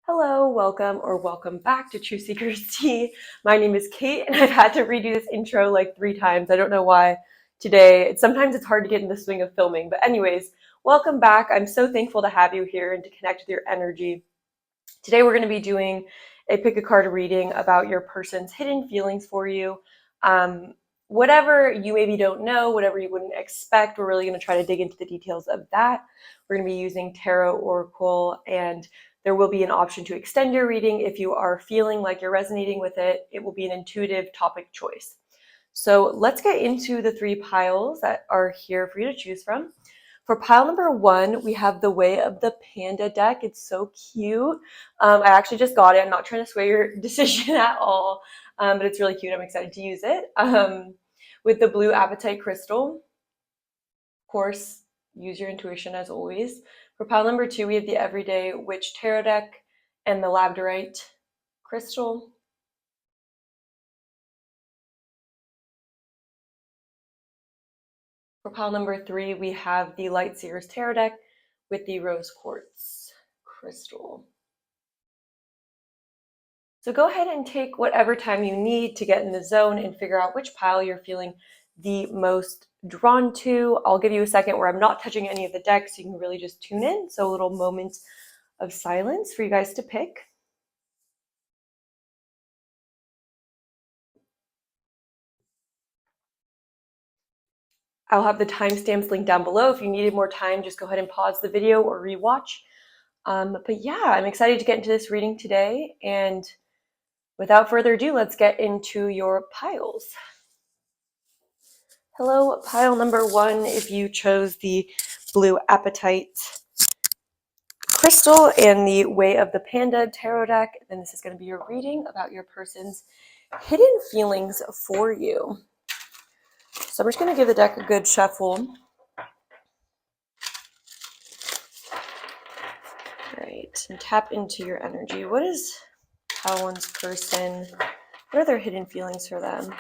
Hello, welcome back to Truth Seekers Tea. My name is Kate, and I've had to redo this intro like 3 times. I don't know why today. Sometimes it's hard to get in the swing of filming. But anyways, welcome back. I'm so thankful to have you here and to connect with your energy. Today we're going to be doing a pick a card reading about your person's hidden feelings for you. Whatever you maybe don't know, whatever you wouldn't expect, we're really going to try to dig into the details of that. We're going to be using Tarot Oracle, and there will be an option to extend your reading if you are feeling like you're resonating with it. It will be an intuitive topic choice. So let's get into the 3 piles that are here for you to choose from. For pile number 1, we have the Way of the Panda deck. It's so cute. I actually just got it. I'm not trying to sway your decision at all, but it's really cute. I'm excited to use it. With the blue apatite crystal, of course, use your intuition as always. For pile number 2, we have the Everyday Witch Tarot deck and the labradorite crystal. For pile number 3, we have the Light Seers Tarot deck with the rose quartz crystal. So go ahead and take whatever time you need to get in the zone and figure out which pile you're feeling the most drawn to. I'll give you a second where I'm not touching any of the decks, so you can really just tune in. So a little moment of silence for you guys to pick. I'll have the timestamps linked down below. If you needed more time, just go ahead and pause the video or rewatch. But yeah, I'm excited to get into this reading today. And without further ado, let's get into your piles. Hello, pile number 1, if you chose the blue apatite crystal and the Way of the Panda tarot deck, then this is going to be your reading about your person's hidden feelings for you. So I'm just going to give the deck a good shuffle. Right, and tap into your energy. What is pile 1's person? What are their hidden feelings for them?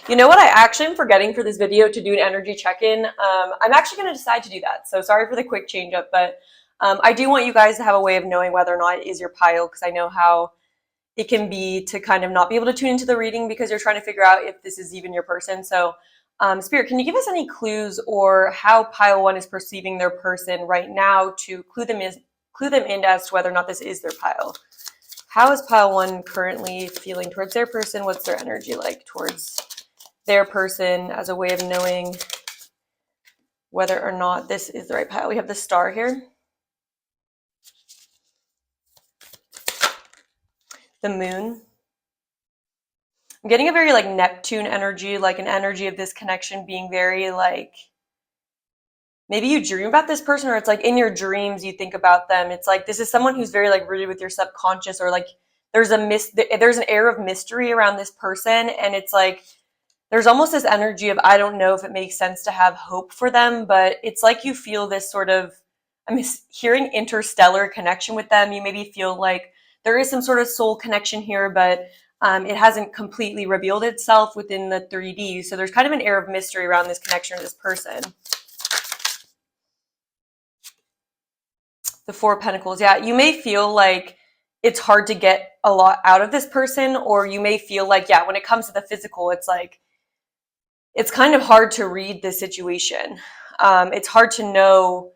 You know what? I actually am forgetting for this video to do an energy check-in. I'm actually going to decide to do that. So sorry for the quick change up, but I do want you guys to have a way of knowing whether or not it is your pile, because I know how it can be to kind of not be able to tune into the reading because you're trying to figure out if this is even your person. So Spirit, can you give us any clues or how pile 1 is perceiving their person right now to clue them in as to whether or not this is their pile? How is pile 1 currently feeling towards their person? What's their energy like towards their person as a way of knowing whether or not this is the right pile? We have the Star here. The Moon. I'm getting a very like Neptune energy, like an energy of this connection being very like, maybe you dream about this person, or it's like in your dreams you think about them. It's like this is someone who's very like rooted with your subconscious, or like there's an air of mystery around this person, and it's like there's almost this energy of, I don't know if it makes sense to have hope for them, but it's like you feel this sort of, I'm hearing interstellar connection with them. You maybe feel like there is some sort of soul connection here, but it hasn't completely revealed itself within the 3D. So there's kind of an air of mystery around this connection with this person. The Four of Pentacles. Yeah, you may feel like it's hard to get a lot out of this person, or you may feel like, yeah, when it comes to the physical, it's like, it's kind of hard to read the situation. It's hard to know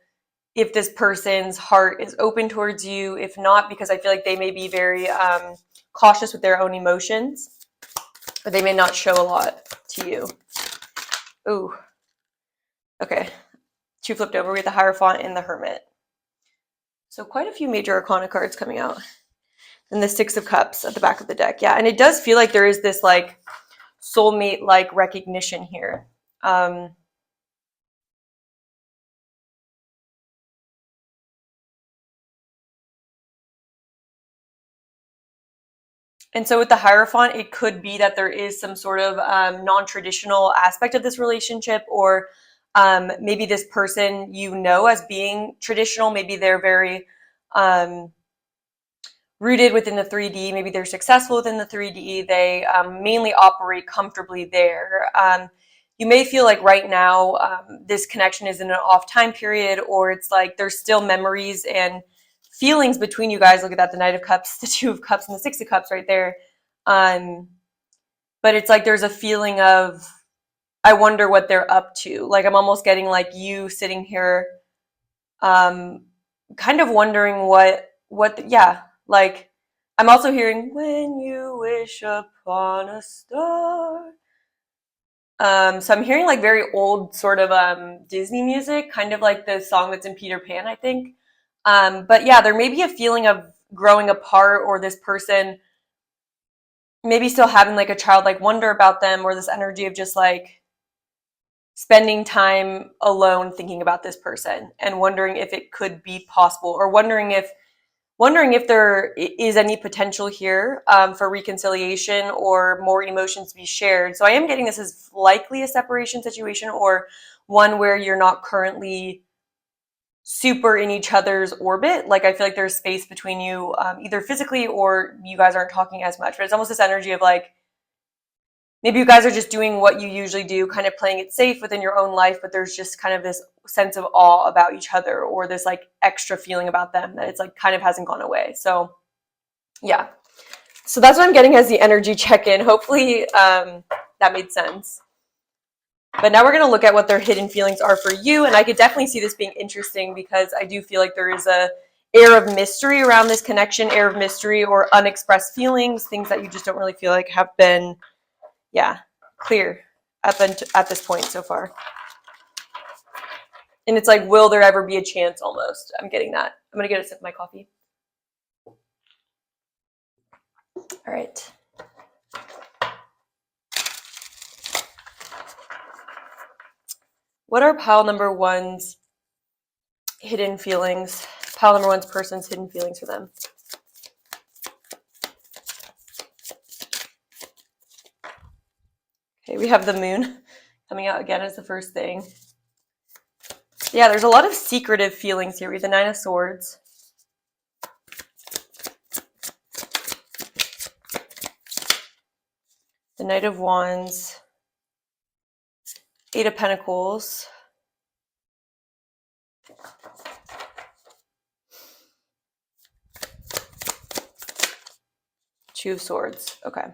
if this person's heart is open towards you, if not, because I feel like they may be very cautious with their own emotions, or they may not show a lot to you. Ooh. Okay. 2 flipped over. We have the Hierophant and the Hermit. So quite a few major Arcana cards coming out. And the 6 of Cups at the back of the deck. Yeah, and it does feel like there is this like soulmate-like recognition here. And so with the Hierophant, it could be that there is some sort of non-traditional aspect of this relationship, or maybe this person you know as being traditional. Maybe they're very rooted within the 3D. Maybe they're successful within the 3D. They mainly operate comfortably there. you may feel like right now this connection is in an off time period, or it's like there's still memories and feelings between you guys. Look at that, the Knight of Cups, the Two of Cups, and the Six of Cups right there. But it's like there's a feeling of, I wonder what they're up to. Like I'm almost getting like you sitting here kind of wondering yeah, like I'm also hearing when you wish upon a star. So I'm hearing like very old sort of Disney music, kind of like the song that's in Peter Pan, I think. But yeah, there may be a feeling of growing apart, or this person maybe still having like a childlike wonder about them, or this energy of just like spending time alone thinking about this person and wondering if it could be possible, or wondering if there is any potential here for reconciliation or more emotions to be shared. So I am getting this as likely a separation situation, or one where you're not currently super in each other's orbit. Like I feel like there's space between you, either physically or you guys aren't talking as much. But it's almost this energy of like, maybe you guys are just doing what you usually do, kind of playing it safe within your own life, but there's just kind of this sense of awe about each other, or this like extra feeling about them that it's like kind of hasn't gone away. So yeah. So that's what I'm getting as the energy check-in. Hopefully that made sense. But now we're going to look at what their hidden feelings are for you. And I could definitely see this being interesting, because I do feel like there is a air of mystery around this connection, air of mystery or unexpressed feelings, things that you just don't really feel like have been, clear up at this point so far. And it's like, will there ever be a chance almost? I'm getting that. I'm going to get a sip of my coffee. All right. What are pile number one's hidden feelings? Pile number one's person's hidden feelings for them. Okay, we have the moon coming out again as the first thing. Yeah, there's a lot of secretive feelings here. We have the Nine of Swords. The Knight of Wands. Eight of Pentacles. Two of Swords. Okay.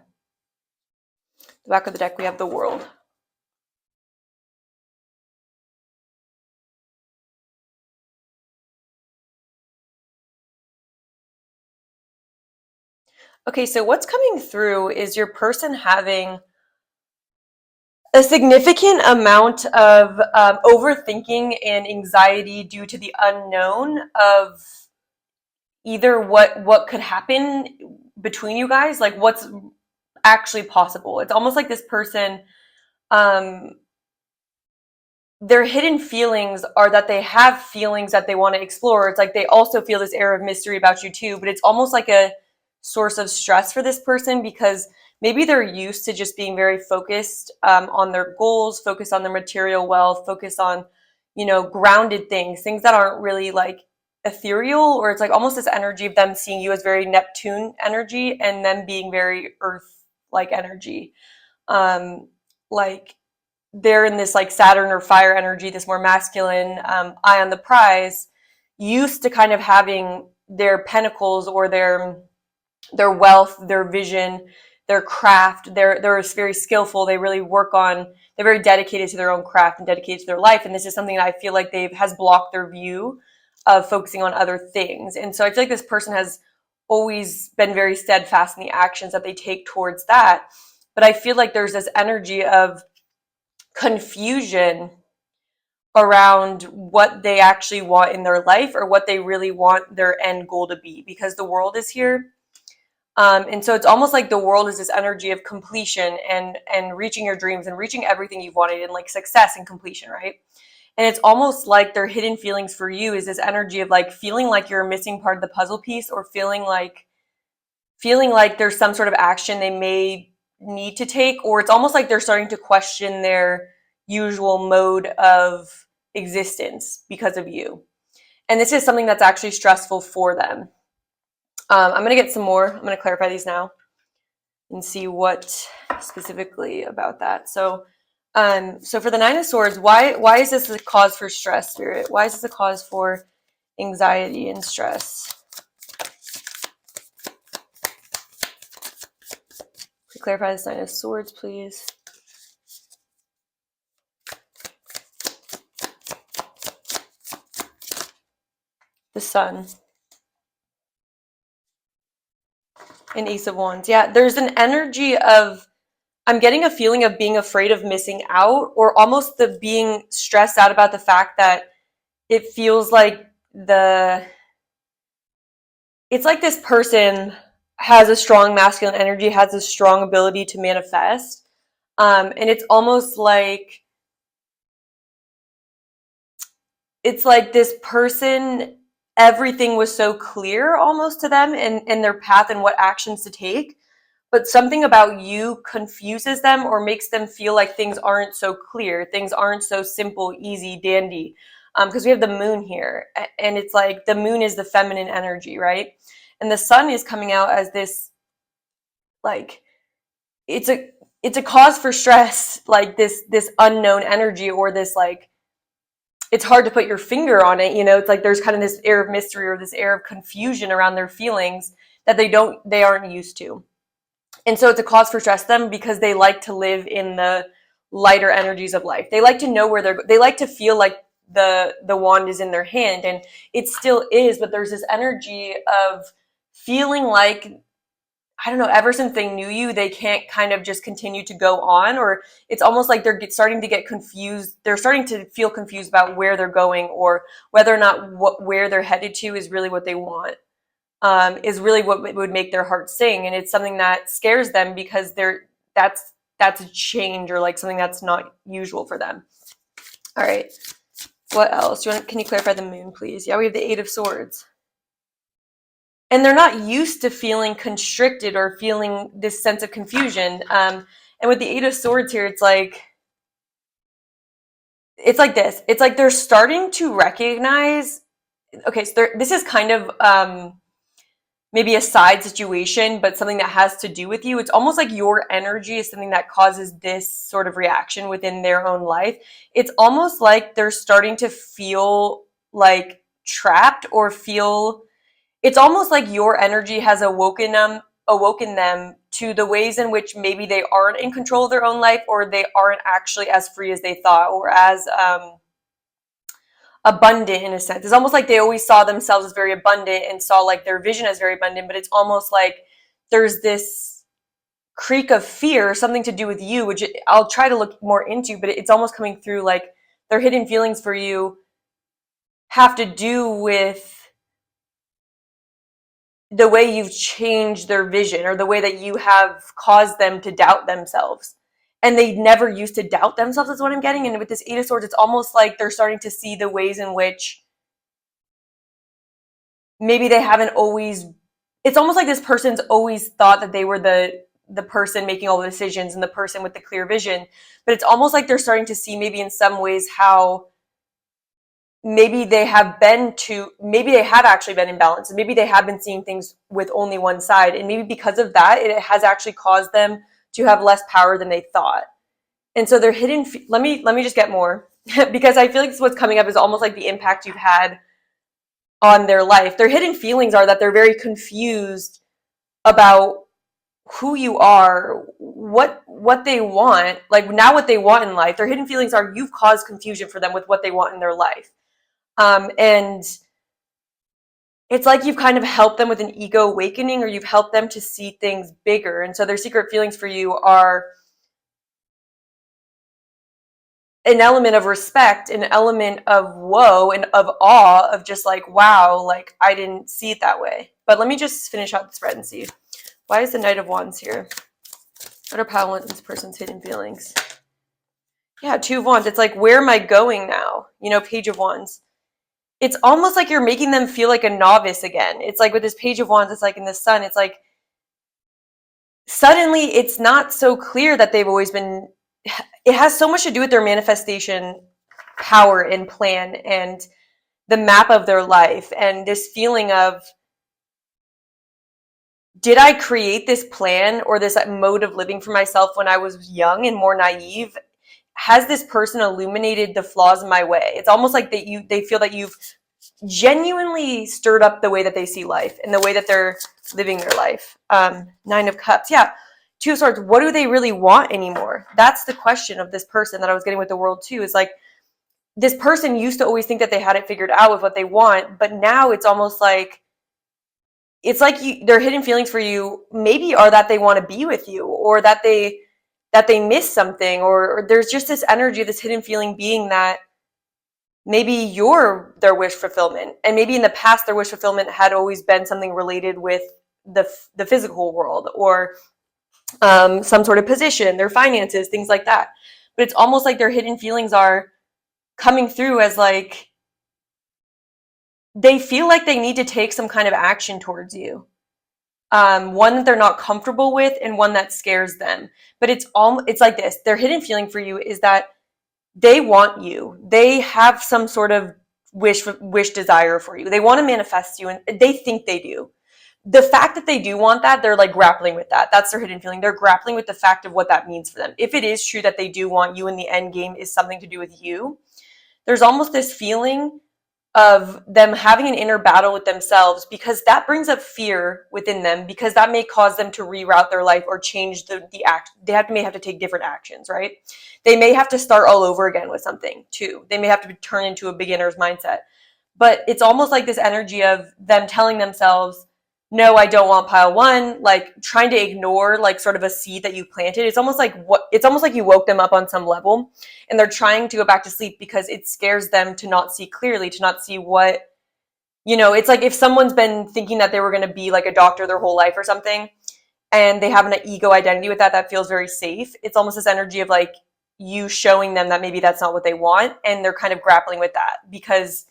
The back of the deck, we have the World. Okay, so what's coming through is your person having a significant amount of overthinking and anxiety due to the unknown of either what could happen between you guys, like what's actually possible. It's almost like this person, their hidden feelings are that they have feelings that they want to explore. It's like they also feel this air of mystery about you too, but it's almost like a source of stress for this person, because maybe they're used to just being very focused on their goals, focused on their material wealth, focused on, grounded things that aren't really like ethereal, or it's like almost this energy of them seeing you as very Neptune energy and them being very Earth-like energy. Like they're in this like Saturn or fire energy, this more masculine eye on the prize, used to kind of having their pentacles or their wealth, their vision, their craft. They're very skillful. They really they're very dedicated to their own craft and dedicated to their life. And this is something that I feel like has blocked their view of focusing on other things. And so I feel like this person has always been very steadfast in the actions that they take towards that. But I feel like there's this energy of confusion around what they actually want in their life, or what they really want their end goal to be, because the World is here. And so it's almost like the World is this energy of completion and reaching your dreams and reaching everything you've wanted, and like success and completion, right? And it's almost like their hidden feelings for you is this energy of like feeling like you're a missing part of the puzzle piece, or feeling like there's some sort of action they may need to take, or it's almost like they're starting to question their usual mode of existence because of you. And this is something that's actually stressful for them. I'm going to get some more. I'm going to clarify these now and see what specifically about that. So So for the Nine of Swords, why is this a cause for stress, Spirit? Why is this a cause for anxiety and stress? Clarify this Nine of Swords, please. The Sun. And Ace of Wands. Yeah, there's an energy of, I'm getting a feeling of being afraid of missing out, or almost the being stressed out about the fact that it feels like it's like this person has a strong masculine energy, has a strong ability to manifest. And it's almost like, it's like this person, everything was so clear almost to them in their path and what actions to take. But something about you confuses them or makes them feel like things aren't so clear. Things aren't so simple, easy, dandy. Because we have the moon here. And it's like the moon is the feminine energy, right? And the sun is coming out as this, like, it's a cause for stress, like this unknown energy, or this, like, it's hard to put your finger on it, you know? It's like there's kind of this air of mystery or this air of confusion around their feelings that they aren't used to. And so it's a cause for stress to them because they like to live in the lighter energies of life. They like to know where they like to feel like the wand is in their hand, and it still is, but there's this energy of feeling like, I don't know, ever since they knew you, they can't kind of just continue to go on, or it's almost like they're starting to get confused. They're starting to feel confused about where they're going, or whether or not where they're headed to is really what they want. Is really what would make their heart sing, and it's something that scares them because that's a change, or like something that's not usual for them. All right, what else? Can you clarify the moon, please? Yeah, we have the Eight of Swords, and they're not used to feeling constricted or feeling this sense of confusion. And with the Eight of Swords here, it's like this. It's like they're starting to recognize. Okay, so this is kind of maybe a side situation, but something that has to do with you. It's almost like your energy is something that causes this sort of reaction within their own life. It's almost like they're starting to feel like trapped, or it's almost like your energy has awoken them to the ways in which maybe they aren't in control of their own life, or they aren't actually as free as they thought, or as abundant in a sense. It's almost like they always saw themselves as very abundant and saw like their vision as very abundant, but it's almost like there's this creak of fear, something to do with you, which I'll try to look more into, but it's almost coming through like their hidden feelings for you have to do with the way you've changed their vision, or the way that you have caused them to doubt themselves. And they never used to doubt themselves, is what I'm getting. And with this Eight of Swords, it's almost like they're starting to see the ways in which maybe they haven't always, it's almost like this person's always thought that they were the person making all the decisions and the person with the clear vision. But it's almost like they're starting to see maybe in some ways how maybe they have actually been imbalanced, and maybe they have been seeing things with only one side. And maybe because of that, it has actually caused them to have less power than they thought. And so their hidden, let me just get more, because I feel like this is what's coming up is almost like the impact you've had on their life. Their hidden feelings are that they're very confused about who you are, what they want, like now what they want in life. Their hidden feelings are you've caused confusion for them with what they want in their life. And it's like you've kind of helped them with an ego awakening, or you've helped them to see things bigger. And so their secret feelings for you are an element of respect, an element of whoa, and of awe, of just like, wow, like I didn't see it that way. But let me just finish out the spread and see. Why is the Knight of Wands here? What are power in this person's hidden feelings? Yeah, Two of Wands. It's like, where am I going now? You know, Page of Wands. It's almost like you're making them feel like a novice again. It's like with this Page of Wands, it's like in the Sun, it's like suddenly it's not so clear that they've always been, it has so much to do with their manifestation power and plan and the map of their life, and this feeling of, did I create this plan or this mode of living for myself when I was young and more naive? has this person illuminated the flaws in my way? It's almost like they feel that you've genuinely stirred up the way that they see life and the way that they're living their life. 9 of Cups. Yeah. 2 of Swords. What do they really want anymore? That's the question of this person that I was getting with the World too, is like, this person used to always think that they had it figured out with what they want, but now it's almost like, their hidden feelings for you maybe are that they want to be with you, or that they miss something, or there's just this energy, this hidden feeling being that maybe you're their wish fulfillment, and maybe in the past their wish fulfillment had always been something related with the physical world, or some sort of position, their finances, things like that. But it's almost like their hidden feelings are coming through as like, they feel like they need to take some kind of action towards you. One that they're not comfortable with, and one that scares them. But it's like this. Their hidden feeling for you is that they want you. They have some sort of wish desire for you. They want to manifest you, and they think they do. The fact that they do want that, they're like grappling with that. That's their hidden feeling. They're grappling with the fact of what that means for them. If it is true that they do want you, and the end game is something to do with you, there's almost this feeling of them having an inner battle with themselves, because that brings up fear within them, because that may cause them to reroute their life or change the act. They may have to take different actions, right? They may have to start all over again with something too. They may have to turn into a beginner's mindset. But it's almost like this energy of them telling themselves, no, I don't want pile one, like trying to ignore like sort of a seed that you planted. It's almost like you woke them up on some level, and they're trying to go back to sleep because it scares them to not see clearly, to not see what, it's like if someone's been thinking that they were going to be like a doctor their whole life or something, and they have an ego identity with that feels very safe. It's almost this energy of like you showing them that maybe that's not what they want, and they're kind of grappling with that because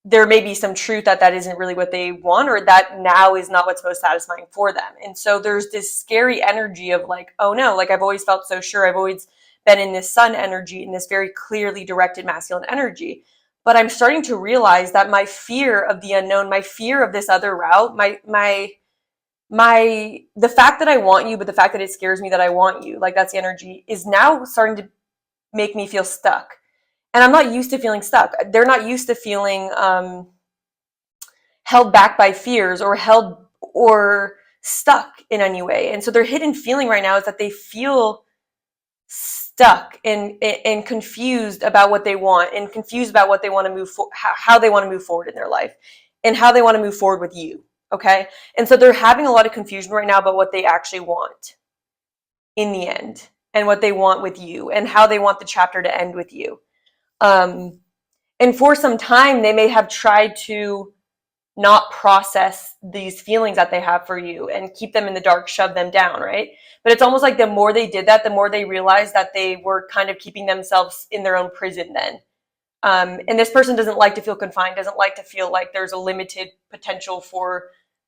there may be some truth that isn't really what they want, or that now is not what's most satisfying for them. And so there's this scary energy of like, oh no, like I've always felt so sure. I've always been in this sun energy, in this very clearly directed masculine energy. But I'm starting to realize that my fear of the unknown, my fear of this other route, the fact that I want you, but the fact that it scares me that I want you, like that's the energy, is now starting to make me feel stuck. And I'm not used to feeling stuck. They're not used to feeling held back by fears, or held or stuck in any way. And so their hidden feeling right now is that they feel stuck and confused about what they want, and confused about what they want to move how they want to move forward in their life, and how they want to move forward with you. Okay. And so they're having a lot of confusion right now about what they actually want in the end, and what they want with you, and how they want the chapter to end with you. And for some time, they may have tried to not process these feelings that they have for you, and keep them in the dark, shove them down, right? But it's almost like the more they did that, the more they realized that they were kind of keeping themselves in their own prison then. And this person doesn't like to feel confined, doesn't like to feel like there's a limited potential for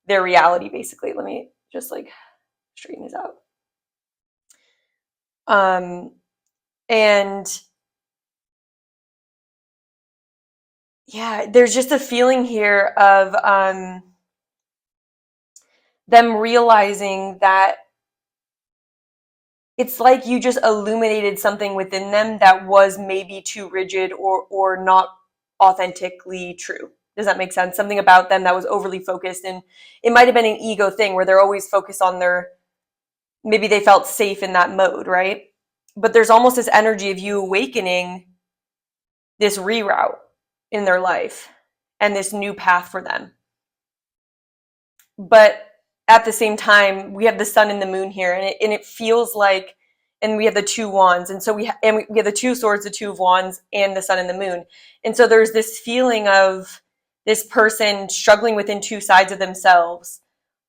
their reality, basically. Let me just like straighten this out. And yeah, there's just a feeling here of them realizing that it's like you just illuminated something within them that was maybe too rigid, or not authentically true. Does that make sense? Something about them that was overly focused, and it might have been an ego thing where they're always focused on maybe they felt safe in that mode, right? But there's almost this energy of you awakening this reroute in their life, and this new path for them. But at the same time, we have the sun and the moon here, and it feels like, and we have the 2 wands, and so we have the 2 swords, the 2 of wands, and the sun and the moon. And so there's this feeling of this person struggling within 2 sides of themselves.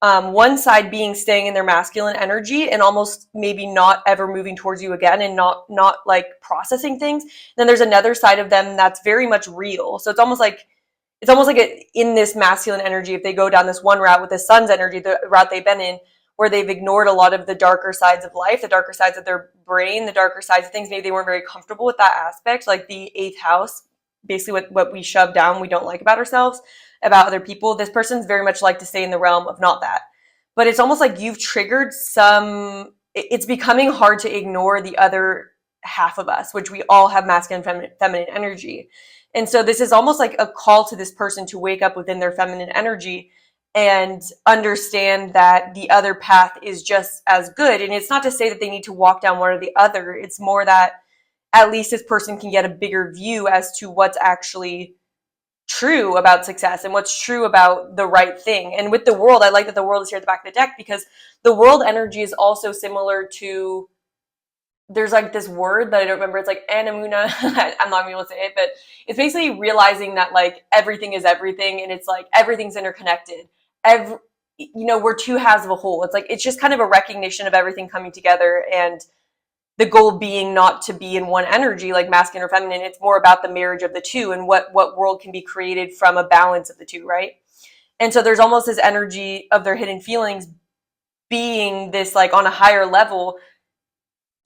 One side being staying in their masculine energy, and almost maybe not ever moving towards you again, and not like processing things. Then there's another side of them that's very much real. So it's almost like in this masculine energy, if they go down this one route with the sun's energy, the route they've been in, where they've ignored a lot of the darker sides of life, the darker sides of their brain, the darker sides of things, maybe they weren't very comfortable with that aspect, like the 8th house, basically what we shove down, we don't like about ourselves, about other people. This person's very much like to stay in the realm of not that. But it's almost like you've triggered it's becoming hard to ignore the other half of us, which we all have masculine and feminine energy. And so this is almost like a call to this person to wake up within their feminine energy and understand that the other path is just as good. And it's not to say that they need to walk down one or the other. It's more that at least this person can get a bigger view as to what's actually true about success and what's true about the right thing. And with the world, I like that the world is here at the back of the deck, because the world energy is also similar to, there's like this word that I don't remember. It's like anamuna. I'm not gonna be able to say it, but it's basically realizing that like everything is everything, and it's like everything's interconnected. We're two halves of a whole. It's like, it's just kind of a recognition of everything coming together, and the goal being not to be in one energy, like masculine or feminine. It's more about the marriage of the two and what world can be created from a balance of the two, right? And so there's almost this energy of their hidden feelings being this, like on a higher level,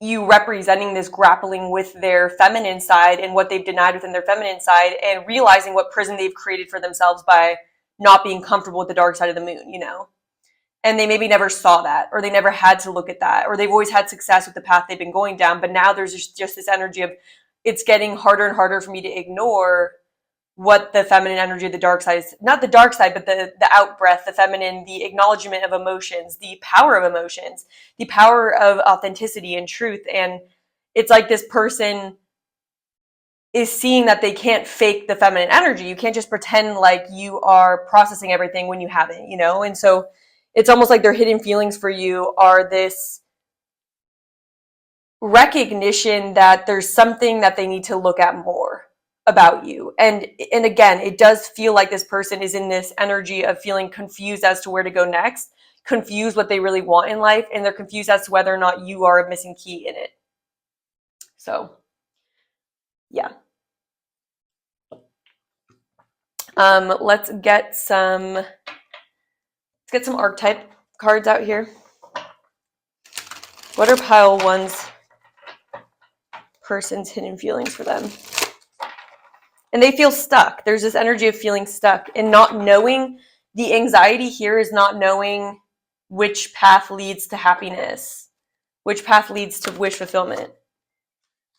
you representing this grappling with their feminine side and what they've denied within their feminine side, and realizing what prison they've created for themselves by not being comfortable with the dark side of the moon, And they maybe never saw that, or they never had to look at that, or they've always had success with the path they've been going down. But now there's just this energy of, it's getting harder and harder for me to ignore what the feminine energy of the dark side is. Not the dark side, but the out breath, the feminine, the acknowledgement of emotions, the power of emotions, the power of authenticity and truth. And it's like this person is seeing that they can't fake the feminine energy. You can't just pretend like you are processing everything when you haven't, And so it's almost like their hidden feelings for you are this recognition that there's something that they need to look at more about you. And again, it does feel like this person is in this energy of feeling confused as to where to go next, confused what they really want in life, and they're confused as to whether or not you are a missing key in it. So, yeah. Let's get some archetype cards out here. What are pile one's person's hidden feelings for them? And they feel stuck. There's this energy of feeling stuck and not knowing. The anxiety here is not knowing which path leads to happiness, which path leads to wish fulfillment.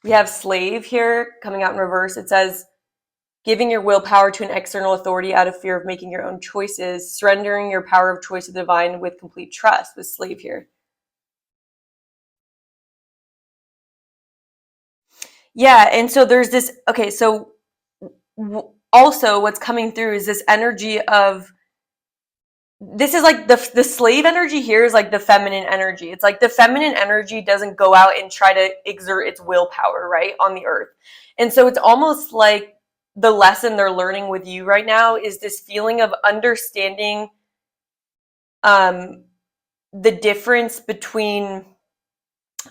We have slave here coming out in reverse. It says, giving your willpower to an external authority out of fear of making your own choices, surrendering your power of choice to the divine with complete trust, with slave here. Yeah, and so there's this, okay, so also what's coming through is this energy of, this is like the slave energy here is like the feminine energy. It's like the feminine energy doesn't go out and try to exert its willpower, right, on the earth. And so it's almost like the lesson they're learning with you right now is this feeling of understanding the difference between,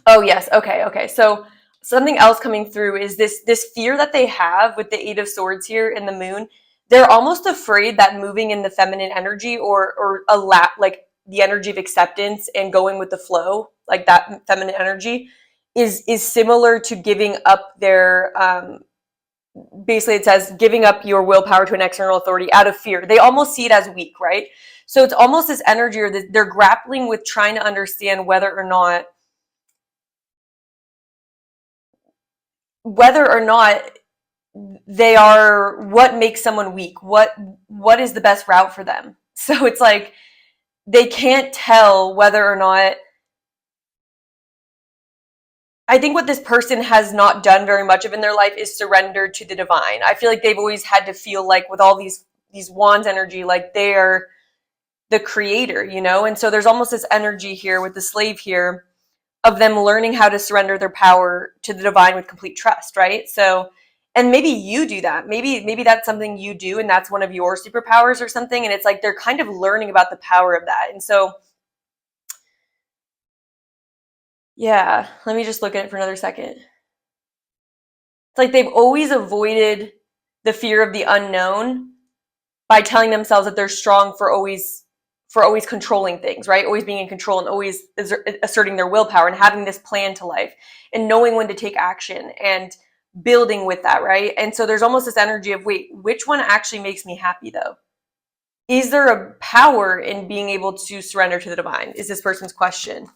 oh yes, okay. So something else coming through is this fear that they have with the Eight of Swords here in the moon. They're almost afraid that moving in the feminine energy or like the energy of acceptance and going with the flow, like that feminine energy is similar to giving up their, basically it says giving up your willpower to an external authority out of fear. They almost see it as weak, right? So it's almost this energy, or they're grappling with trying to understand whether or not they are, what makes someone weak, what is the best route for them. So it's like they can't tell whether or not, I think what this person has not done very much of in their life is surrender to the divine. I feel like they've always had to feel like with all these wands energy, like they're the creator, And so there's almost this energy here with the slave here of them learning how to surrender their power to the divine with complete trust, right? So, and maybe you do that. Maybe that's something you do, and that's one of your superpowers or something. And it's like they're kind of learning about the power of that. And so, yeah, let me just look at it for another second. It's like they've always avoided the fear of the unknown by telling themselves that they're strong for always controlling things, right? Always being in control and always asserting their willpower and having this plan to life and knowing when to take action and building with that, right? And so there's almost this energy of, wait, which one actually makes me happy though? Is there a power in being able to surrender to the divine? Is this person's question.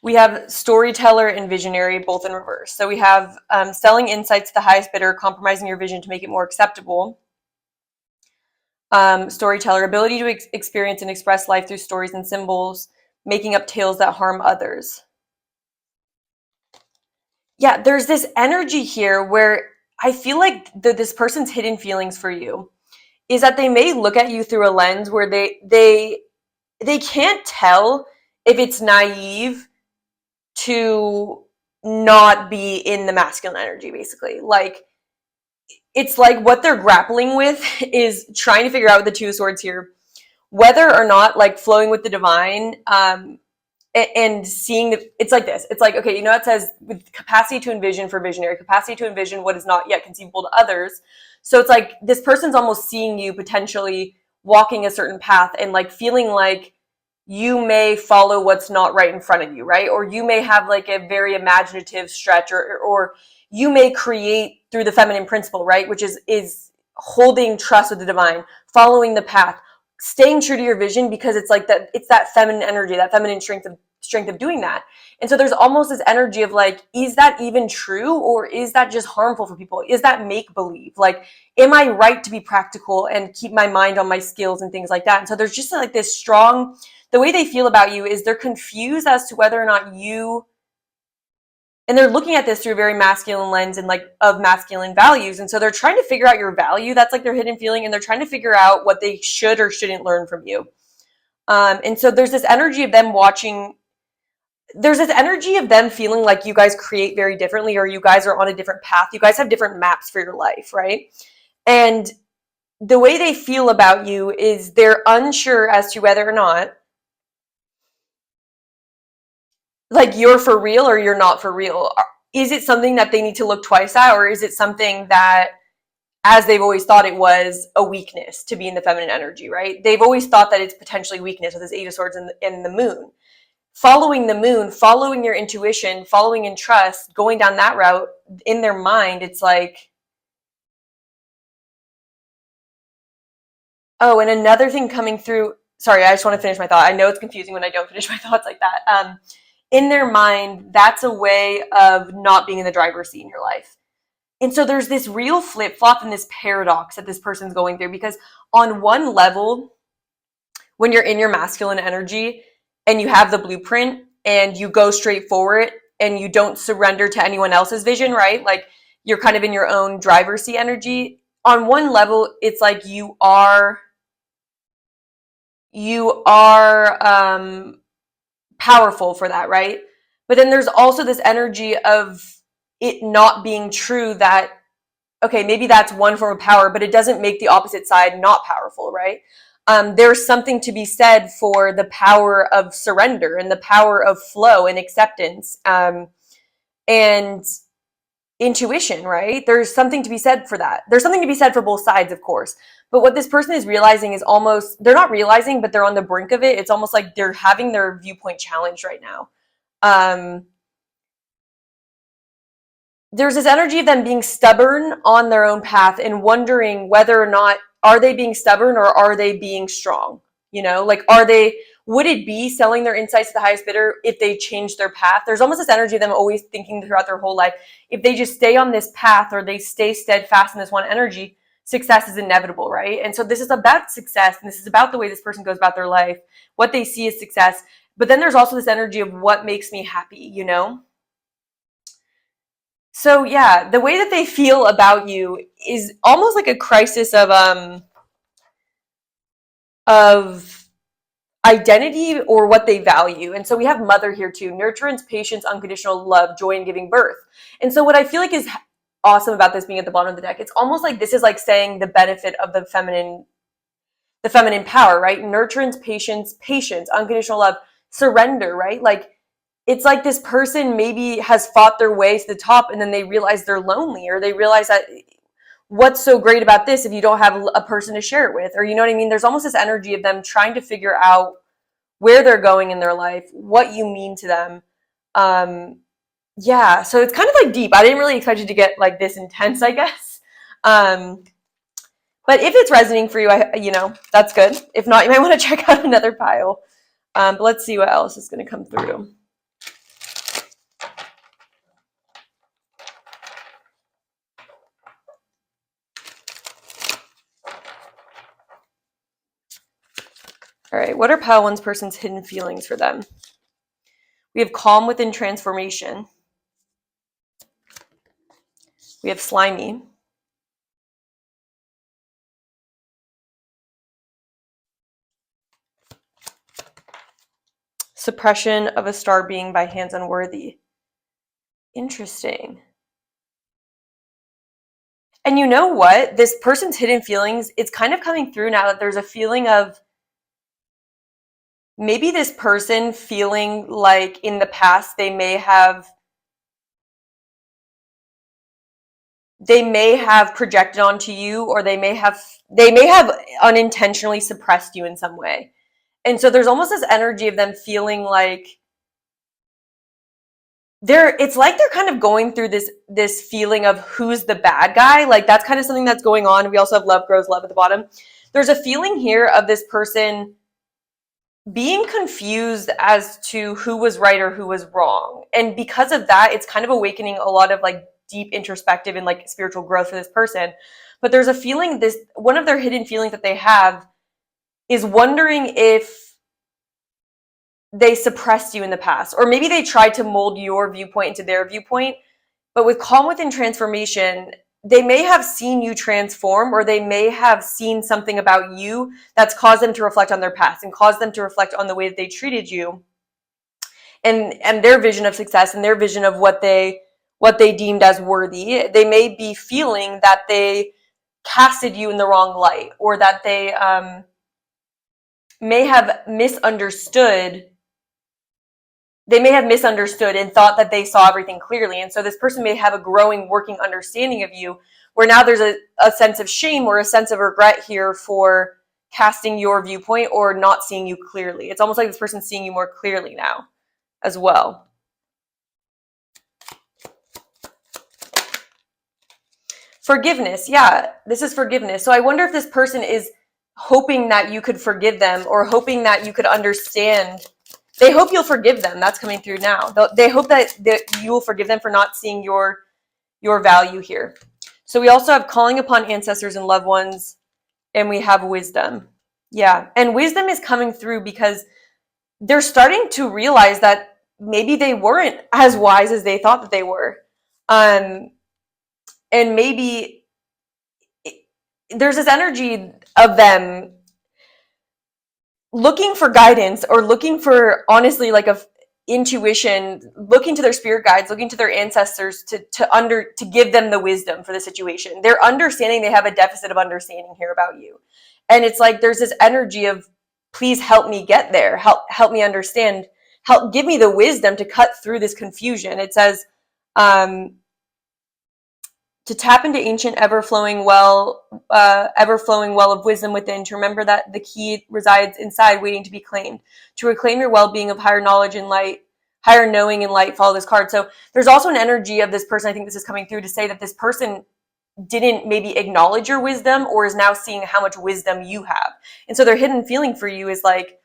We have storyteller and visionary, both in reverse. So we have selling insights to the highest bidder, compromising your vision to make it more acceptable. Storyteller, ability to experience and express life through stories and symbols, making up tales that harm others. Yeah, there's this energy here where I feel like this person's hidden feelings for you is that they may look at you through a lens where they can't tell if it's naive to not be in the masculine energy, basically. Like, it's like what they're grappling with is trying to figure out with the Two of Swords here, whether or not, like, flowing with the divine, and seeing it's like this. It's like, okay, you know, it says with capacity to envision for visionary, capacity to envision what is not yet conceivable to others. So it's like this person's almost seeing you potentially walking a certain path and like feeling like you may follow what's not right in front of you, right? Or you may have like a very imaginative stretch, or you may create through the feminine principle, right? Which is holding trust with the divine, following the path, staying true to your vision, because it's like that, it's that feminine energy, that feminine strength of doing that. And so there's almost this energy of like, is that even true, or is that just harmful for people? Is that make believe? Like, am I right to be practical and keep my mind on my skills and things like that? And so there's just like this strong, the way they feel about you is they're confused as to whether or not you, and they're looking at this through a very masculine lens and like of masculine values. And so they're trying to figure out your value. That's like their hidden feeling. And they're trying to figure out what they should or shouldn't learn from you. And so there's this energy of them watching. There's this energy of them feeling like you guys create very differently, or you guys are on a different path. You guys have different maps for your life, right? And the way they feel about you is they're unsure as to whether or not like you're for real or you're not for real. Is it something that they need to look twice at, or is it something that, as they've always thought it was, a weakness to be in the feminine energy, right? They've always thought that it's potentially weakness with this Eight of Swords and the moon. Following the moon, following your intuition, following in trust, going down that route, in their mind, it's like, oh, and another thing coming through, sorry, I just want to finish my thought. I know it's confusing when I don't finish my thoughts like that. In their mind, that's a way of not being in the driver's seat in your life. And so there's this real flip-flop and this paradox that this person's going through, because on one level, when you're in your masculine energy and you have the blueprint and you go straight for it and you don't surrender to anyone else's vision, right? Like, you're kind of in your own driver's seat energy. On one level, it's like you are powerful for that, right? But then there's also this energy of it not being true that, okay, maybe that's one form of power, but it doesn't make the opposite side not powerful, right? There's something to be said for the power of surrender and the power of flow and acceptance, and intuition, right? There's something to be said for that. There's something to be said for both sides, of course. But what this person is realizing is almost, they're not realizing, but they're on the brink of it. It's almost like they're having their viewpoint challenged right now. There's this energy of them being stubborn on their own path and wondering whether or not, are they being stubborn or are they being strong? You know, like, would it be selling their insights to the highest bidder if they change their path? There's almost this energy of them always thinking throughout their whole life, if they just stay on this path or they stay steadfast in this one energy, success is inevitable, right? And so this is about success, and this is about the way this person goes about their life, what they see as success. But then there's also this energy of what makes me happy, you know? So yeah, the way that they feel about you is almost like a crisis of identity or what they value. And so we have mother here too: nurturance, patience, unconditional love, joy in giving birth. And so what I feel like is awesome about this being at the bottom of the deck, it's almost like this is like saying the benefit of the feminine power, right? Nurturance, patience, unconditional love, surrender, right? Like, it's like this person maybe has fought their way to the top and then they realize they're lonely, or they realize that what's so great about this if you don't have a person to share it with, or, you know what I mean? There's almost this energy of them trying to figure out where they're going in their life, what you mean to them. Yeah, so it's kind of like deep. I didn't really expect it to get like this intense, I guess. But if it's resonating for you, you know, that's good. If not, you might want to check out another pile. But let's see what else is going to come through. All right, what are Pile 1's person's hidden feelings for them? We have calm within transformation. We have slimy. Suppression of a star being by hands unworthy. Interesting. And you know what? This person's hidden feelings, it's kind of coming through now that there's a feeling of maybe this person feeling like in the past they may have projected onto you, or they may have unintentionally suppressed you in some way. And so there's almost this energy of them feeling like it's like they're kind of going through this feeling of who's the bad guy. Like that's kind of something that's going on. We also have love grows love at the bottom. There's a feeling here of this person being confused as to who was right or who was wrong. And because of that, it's kind of awakening a lot of like deep introspective and like spiritual growth for this person. But there's a feeling, one of their hidden feelings that they have is wondering if they suppressed you in the past, or maybe they tried to mold your viewpoint into their viewpoint. But with calm within transformation, they may have seen you transform, or they may have seen something about you that's caused them to reflect on their past and caused them to reflect on the way that they treated you and their vision of success and their vision of what they deemed as worthy. They may be feeling that they casted you in the wrong light, or that they may have misunderstood. They may have misunderstood and thought that they saw everything clearly. And so this person may have a growing working understanding of you, where now there's a sense of shame or a sense of regret here for casting your viewpoint or not seeing you clearly. It's almost like this person's seeing you more clearly now as well. Forgiveness. Yeah, this is forgiveness. So I wonder if this person is hoping that you could forgive them, or hoping that you could understand. They hope you'll forgive them. That's coming through now. They hope that you will forgive them for not seeing your value here. So we also have calling upon ancestors and loved ones, and we have wisdom. Yeah, and wisdom is coming through because they're starting to realize that maybe they weren't as wise as they thought that they were. And maybe there's this energy of them looking for guidance, or looking for, honestly, like a intuition, looking to their spirit guides, looking to their ancestors to give them the wisdom for the situation. They're understanding they have a deficit of understanding here about you. And it's like there's this energy of, please help me get there. Help me understand. Help give me the wisdom to cut through this confusion. It says, to tap into ancient ever-flowing well of wisdom within, to remember that the key resides inside, waiting to be claimed. To reclaim your well-being of higher knowledge and light, higher knowing and light, follow this card. So there's also an energy of this person, I think this is coming through, to say that this person didn't maybe acknowledge your wisdom, or is now seeing how much wisdom you have. And so their hidden feeling for you is like,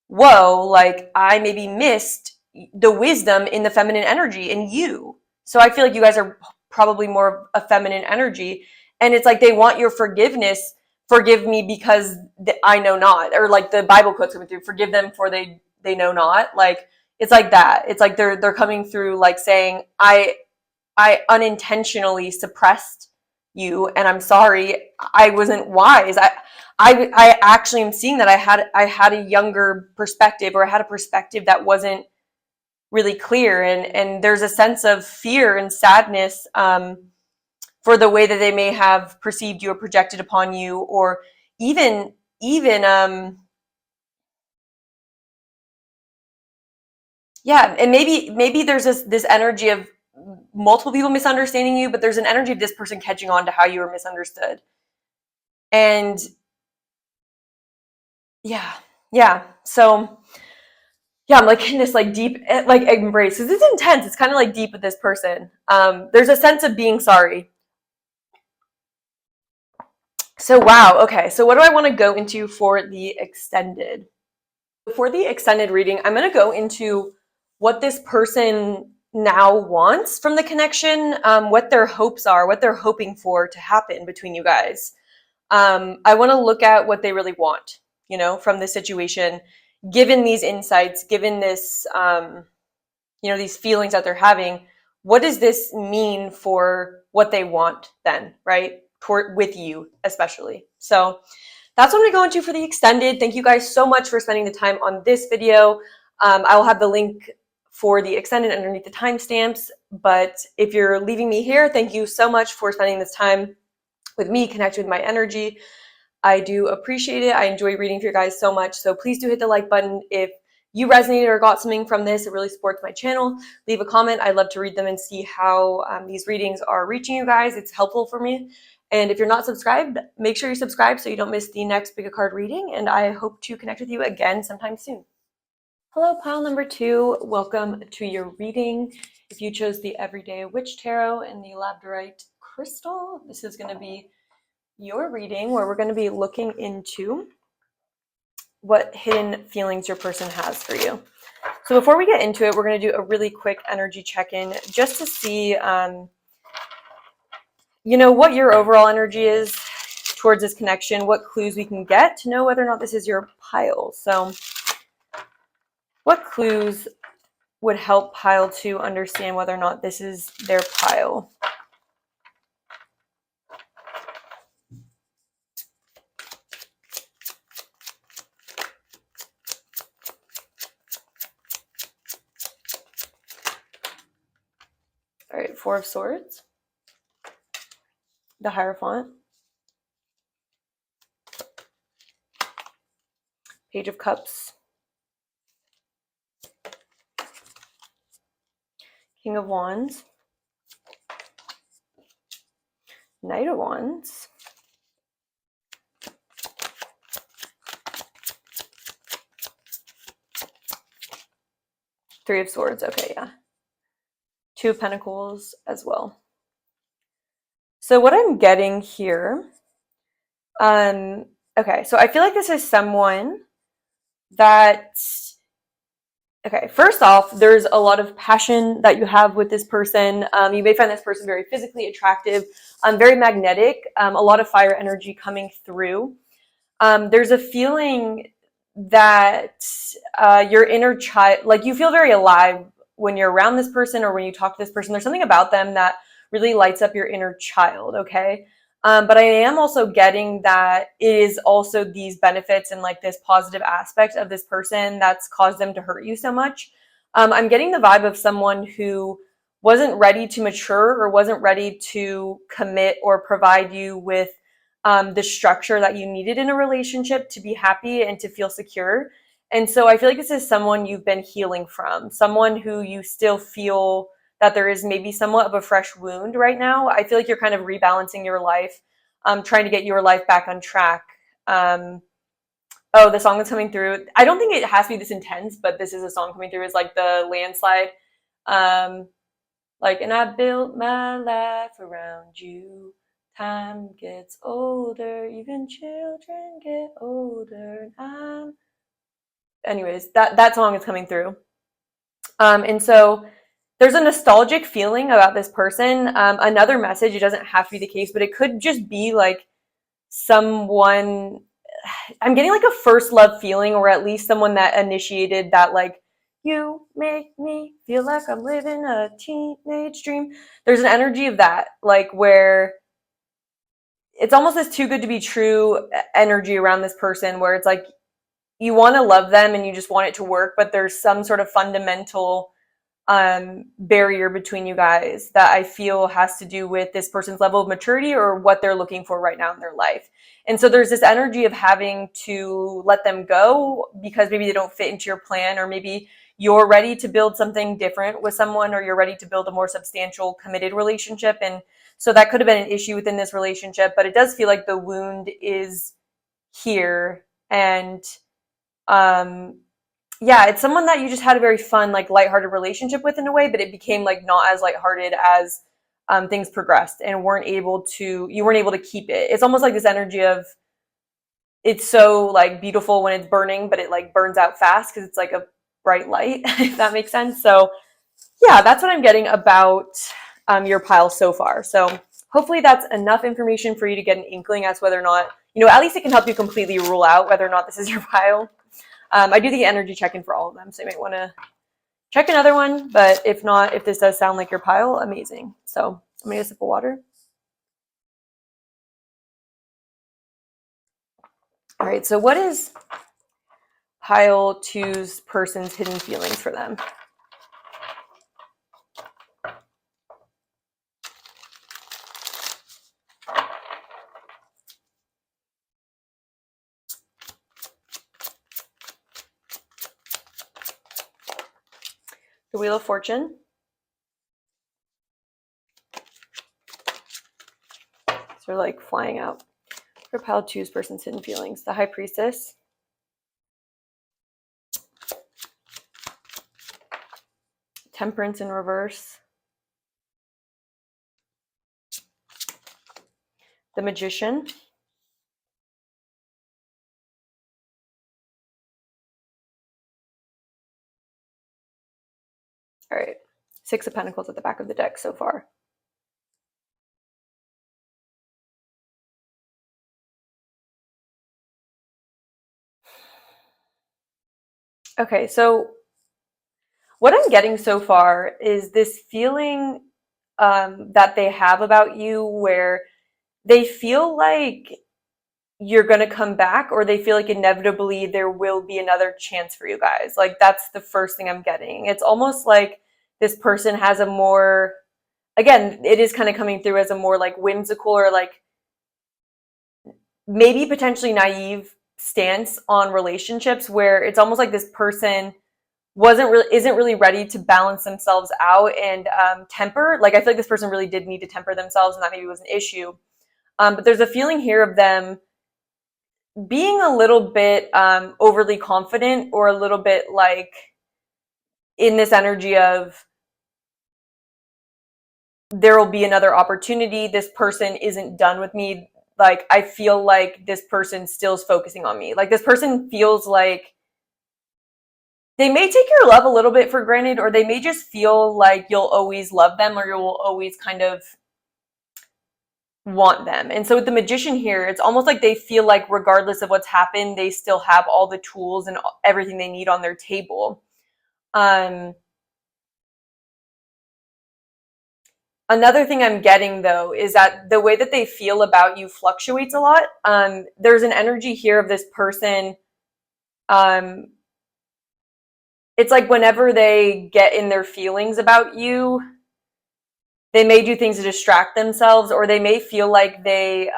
whoa, like I maybe missed the wisdom in the feminine energy in you. So I feel like you guys are probably more of a feminine energy, and it's like they want your forgiveness. Forgive me because I know not, or like the Bible quotes coming through, forgive them for they know not. Like it's like that. It's like they're coming through like saying, I unintentionally suppressed you, and I'm sorry, I wasn't wise. I actually am seeing that I had a younger perspective, or I had a perspective that wasn't really clear, and there's a sense of fear and sadness for the way that they may have perceived you or projected upon you, or even yeah, and maybe there's this energy of multiple people misunderstanding you, but there's an energy of this person catching on to how you were misunderstood. And yeah, so yeah, I'm like in this like deep like embrace. This is intense. It's kind of like deep with this person. There's a sense of being sorry. So wow, okay. So what do I want to go into for the extended? For the extended reading, I'm going to go into what this person now wants from the connection, what their hopes are, what they're hoping for to happen between you guys. I want to look at what they really want. you know, from this situation, given these insights, given this, you know, these feelings that they're having, what does this mean for what they want then, right? With you, especially. So that's what I'm going to go into for the extended. Thank you guys so much for spending the time on this video. I will have the link for the extended underneath the timestamps. But if you're leaving me here, thank you so much for spending this time with me, connect with my energy. I do appreciate it. I enjoy reading for you guys so much. So please do hit the like button if you resonated or got something from this. It really supports my channel. Leave a comment. I'd love to read them and see how these readings are reaching you guys. It's helpful for me. And if you're not subscribed, make sure you subscribe so you don't miss the next Pick a Card reading. And I hope to connect with you again sometime soon. Hello, pile number 2. Welcome to your reading. If you chose the Everyday Witch Tarot and the Labradorite Crystal, this is going to be your reading where we're going to be looking into what hidden feelings your person has for you. So before we get into it, we're going to do a really quick energy check-in just to see, you know, what your overall energy is towards this connection, what clues we can get to know whether or not this is your pile. So what clues would help pile 2 understand whether or not this is their pile? All right, 4 of Swords, the Hierophant, Page of Cups, King of Wands, Knight of Wands, Three of Swords. Okay, yeah. 2 of Pentacles as well. So what I'm getting here, okay, so I feel like this is someone that, okay, first off, there's a lot of passion that you have with this person. You may find this person very physically attractive, very magnetic, a lot of fire energy coming through. There's a feeling that your inner child, like you feel very alive when you're around this person or when you talk to this person. There's something about them that really lights up your inner child, okay? But I am also getting that it is also these benefits and like this positive aspect of this person that's caused them to hurt you so much. I'm getting the vibe of someone who wasn't ready to mature or wasn't ready to commit or provide you with the structure that you needed in a relationship to be happy and to feel secure. And so I feel like this is someone you've been healing from, someone who you still feel that there is maybe somewhat of a fresh wound right now. I feel like you're kind of rebalancing your life, trying to get your life back on track. Oh, the song that's coming through, I don't think it has to be this intense, but this is a song coming through, is like the Landslide. Like, and I built my life around you. Time gets older, even children get older. Anyways, that song is coming through. And so there's a nostalgic feeling about this person. Another message, it doesn't have to be the case, but it could just be like someone, I'm getting like a first love feeling, or at least someone that initiated that, like, you make me feel like I'm living a teenage dream. There's an energy of that, like where it's almost this too good to be true energy around this person, where it's like you want to love them and you just want it to work, but there's some sort of fundamental barrier between you guys that I feel has to do with this person's level of maturity or what they're looking for right now in their life. And so there's this energy of having to let them go because maybe they don't fit into your plan, or maybe you're ready to build something different with someone, or you're ready to build a more substantial committed relationship. And so that could have been an issue within this relationship, but it does feel like the wound is here. And yeah, it's someone that you just had a very fun, like lighthearted relationship with in a way, but it became like not as lighthearted as things progressed, and you weren't able to keep it. It's almost like this energy of, it's so like beautiful when it's burning, but it like burns out fast because it's like a bright light, if that makes sense. So yeah, that's what I'm getting about your pile so far. So hopefully that's enough information for you to get an inkling as to whether or not you know, at least it can help you completely rule out whether or not this is your pile. I do the energy check-in for all of them, so you might want to check another one, but if not, if this does sound like your pile, amazing. So I'm gonna get a sip of water. All right, so what is pile two's person's hidden feelings for them? The Wheel of Fortune. So like flying out. For pile two's person's hidden feelings. The High Priestess. Temperance in reverse. The Magician. All right, Six of Pentacles at the back of the deck so far. Okay, so what I'm getting so far is this feeling that they have about you where they feel like you're going to come back, or they feel like inevitably there will be another chance for you guys. Like, that's the first thing I'm getting. It's almost like this person has a more, again, it is kind of coming through as a more like whimsical or like maybe potentially naive stance on relationships, where it's almost like this person isn't really ready to balance themselves out and temper. Like, I feel like this person really did need to temper themselves, and that maybe was an issue. But there's a feeling here of them being a little bit overly confident, or a little bit like in this energy of there will be another opportunity. This person isn't done with me. Like, I feel like this person still is focusing on me. Like, this person feels like they may take your love a little bit for granted, or they may just feel like you'll always love them, or you'll always kind of want them. And so with the Magician here, it's almost like they feel like regardless of what's happened, they still have all the tools and everything they need on their table. Another thing I'm getting, though, is that the way that they feel about you fluctuates a lot. There's an energy here of this person. It's like whenever they get in their feelings about you, they may do things to distract themselves, or they may feel like they...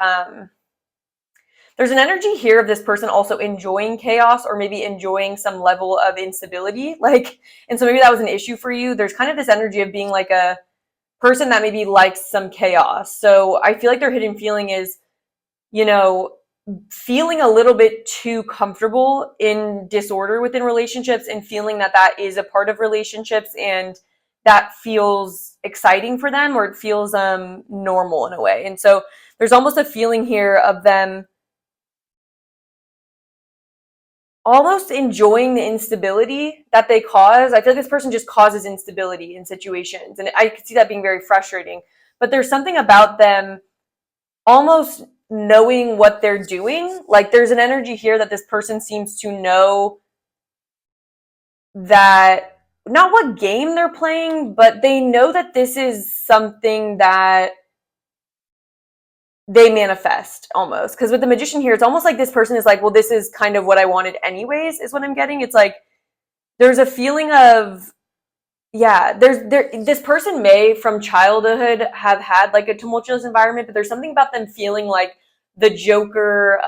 there's an energy here of this person also enjoying chaos, or maybe enjoying some level of instability. Like, and so maybe that was an issue for you. There's kind of this energy of being like a person that maybe likes some chaos. So I feel like their hidden feeling is, you know, feeling a little bit too comfortable in disorder within relationships, and feeling that that is a part of relationships, and that feels exciting for them, or it feels normal in a way. And so there's almost a feeling here of them almost enjoying the instability that they cause. I feel like this person just causes instability in situations, and I could see that being very frustrating. But there's something about them almost knowing what they're doing. Like, there's an energy here that this person seems to know that, not what game they're playing, but they know that this is something that they manifest almost. Because with the Magician here, it's almost like this person is like, well, this is kind of what I wanted anyways, is what I'm getting. It's like there's a feeling of, yeah, this person may from childhood have had like a tumultuous environment, but there's something about them feeling like the Joker,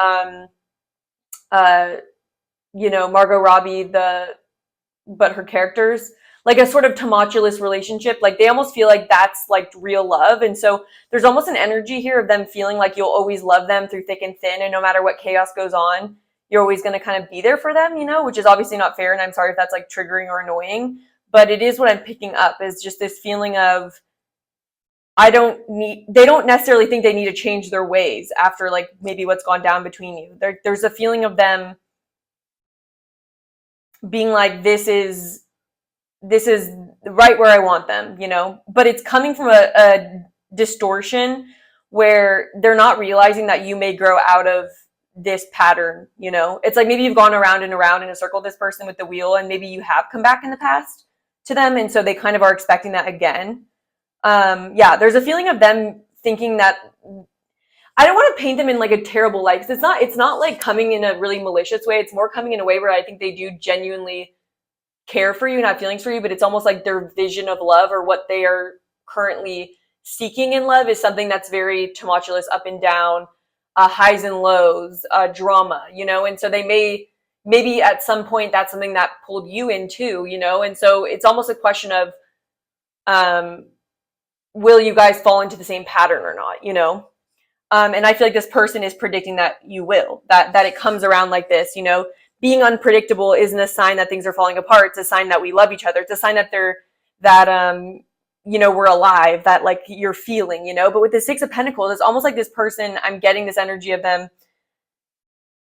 you know, Margot Robbie, but her characters, like a sort of tumultuous relationship. Like, they almost feel like that's like real love. And so there's almost an energy here of them feeling like you'll always love them through thick and thin. And no matter what chaos goes on, you're always going to kind of be there for them, you know, which is obviously not fair. And I'm sorry if that's like triggering or annoying, but it is what I'm picking up, is just this feeling of, they don't necessarily think they need to change their ways after like maybe what's gone down between you. There's a feeling of them being like, this is right where I want them, you know, but it's coming from a distortion where they're not realizing that you may grow out of this pattern, you know? It's like maybe you've gone around and around in a circle, this person with the wheel, and maybe you have come back in the past to them, and so they kind of are expecting that again. Yeah, there's a feeling of them thinking that, I don't want to paint them in like a terrible light, because it's not like coming in a really malicious way. It's more coming in a way where I think they do genuinely care for you and have feelings for you, but it's almost like their vision of love, or what they are currently seeking in love, is something that's very tumultuous, up and down, highs and lows, drama, you know? And so they maybe at some point that's something that pulled you in too, you know? And so it's almost a question of, will you guys fall into the same pattern or not, you know? And I feel like this person is predicting that you will, that it comes around like this, you know? Being unpredictable isn't a sign that things are falling apart. It's a sign that we love each other. It's a sign that you know, we're alive, that like you're feeling, you know? But with the Six of Pentacles, it's almost like this person, I'm getting this energy of them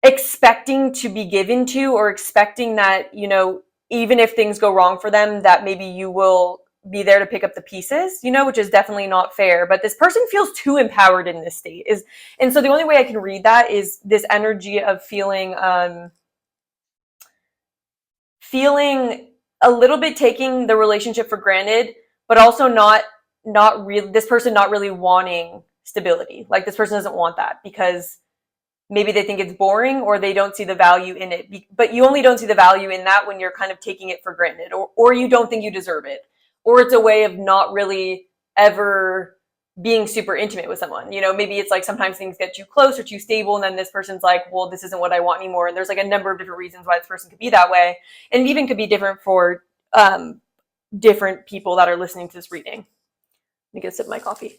expecting to be given to, or expecting that, you know, even if things go wrong for them, that maybe you will be there to pick up the pieces, you know, which is definitely not fair. But this person feels too empowered in this state. And so the only way I can read that is this energy of feeling a little bit taking the relationship for granted, but also not really, this person not really wanting stability. Like this person doesn't want that because maybe they think it's boring, or they don't see the value in it. But you only don't see the value in that when you're kind of taking it for granted, or you don't think you deserve it, or it's a way of not really ever being super intimate with someone. You know, maybe it's like sometimes things get too close or too stable, and then this person's like, well, this isn't what I want anymore. And there's like a number of different reasons why this person could be that way. And it even could be different for different people that are listening to this reading. Let me get a sip of my coffee.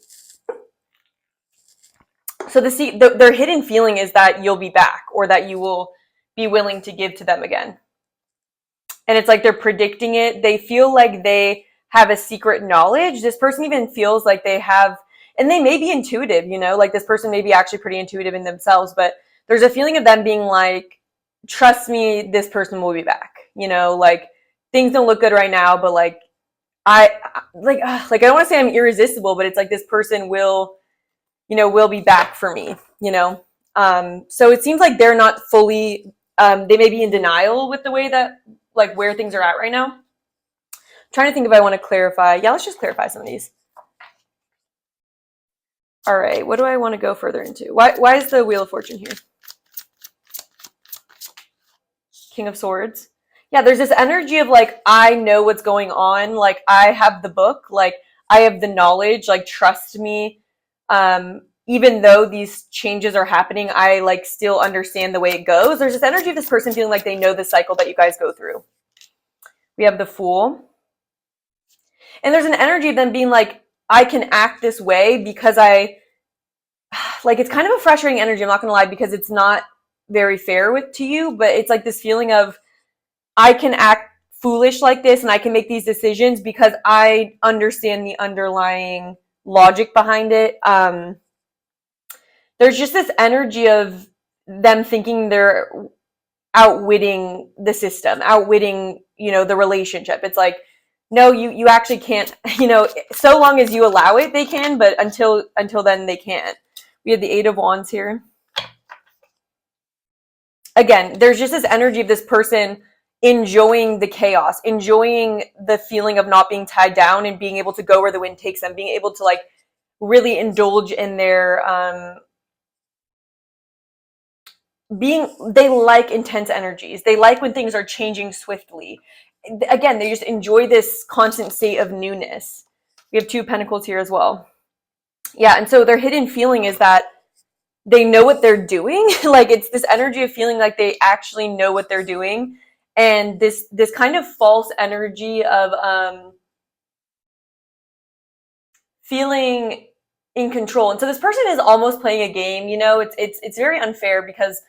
So their hidden feeling is that you'll be back, or that you will be willing to give to them again. And it's like they're predicting it. They feel like they have a secret knowledge. This person even feels like they have, and they may be intuitive, you know, like this person may be actually pretty intuitive in themselves, but there's a feeling of them being like, trust me, this person will be back, you know, like things don't look good right now, but like, I don't want to say I'm irresistible, but it's like this person will, you know, will be back for me, you know? So it seems like they're not fully, they may be in denial with the way that, like where things are at right now. I'm trying to think if I want to clarify. Yeah, let's just clarify some of these. All right, what do I want to go further into? Why is the Wheel of Fortune here? King of Swords. Yeah, there's this energy of like, I know what's going on. Like I have the book, like I have the knowledge, like trust me. Even though these changes are happening, I like still understand the way it goes. There's this energy of this person feeling like they know the cycle that you guys go through. We have the Fool. And there's an energy of them being like, I can act this way because like, it's kind of a frustrating energy, I'm not going to lie, because it's not very fair to you, but it's like this feeling of, I can act foolish like this and I can make these decisions because I understand the underlying logic behind it. There's just this energy of them thinking they're outwitting the system, outwitting, you know, the relationship. It's like, no, you actually can't, you know, so long as you allow it, they can, but until then they can't. We have the Eight of Wands here. Again, there's just this energy of this person enjoying the chaos, enjoying the feeling of not being tied down and being able to go where the wind takes them, being able to like really indulge in their, they like intense energies. They like when things are changing swiftly. Again, they just enjoy this constant state of newness. We have Two of Pentacles here as well. Yeah, and so their hidden feeling is that they know what they're doing. Like it's this energy of feeling like they actually know what they're doing. And this kind of false energy of feeling in control. And so this person is almost playing a game, you know, it's very unfair because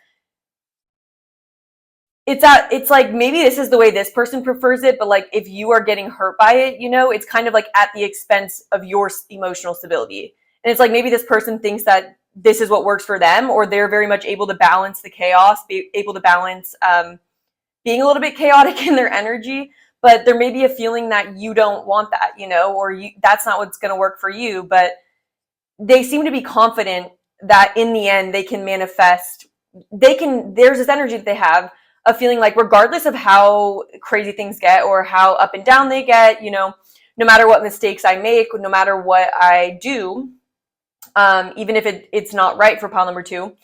it's like maybe this is the way this person prefers it, but like if you are getting hurt by it, you know, it's kind of like at the expense of your emotional stability. And it's like maybe this person thinks that this is what works for them, or they're very much able to balance the chaos, be able to balance being a little bit chaotic in their energy, but there may be a feeling that you don't want that, you know, or that's not what's going to work for you. But they seem to be confident that in the end they can manifest there's this energy that they have of feeling like regardless of how crazy things get or how up and down they get, no matter what mistakes I make, no matter what I do, even if it's not right for pile number 2,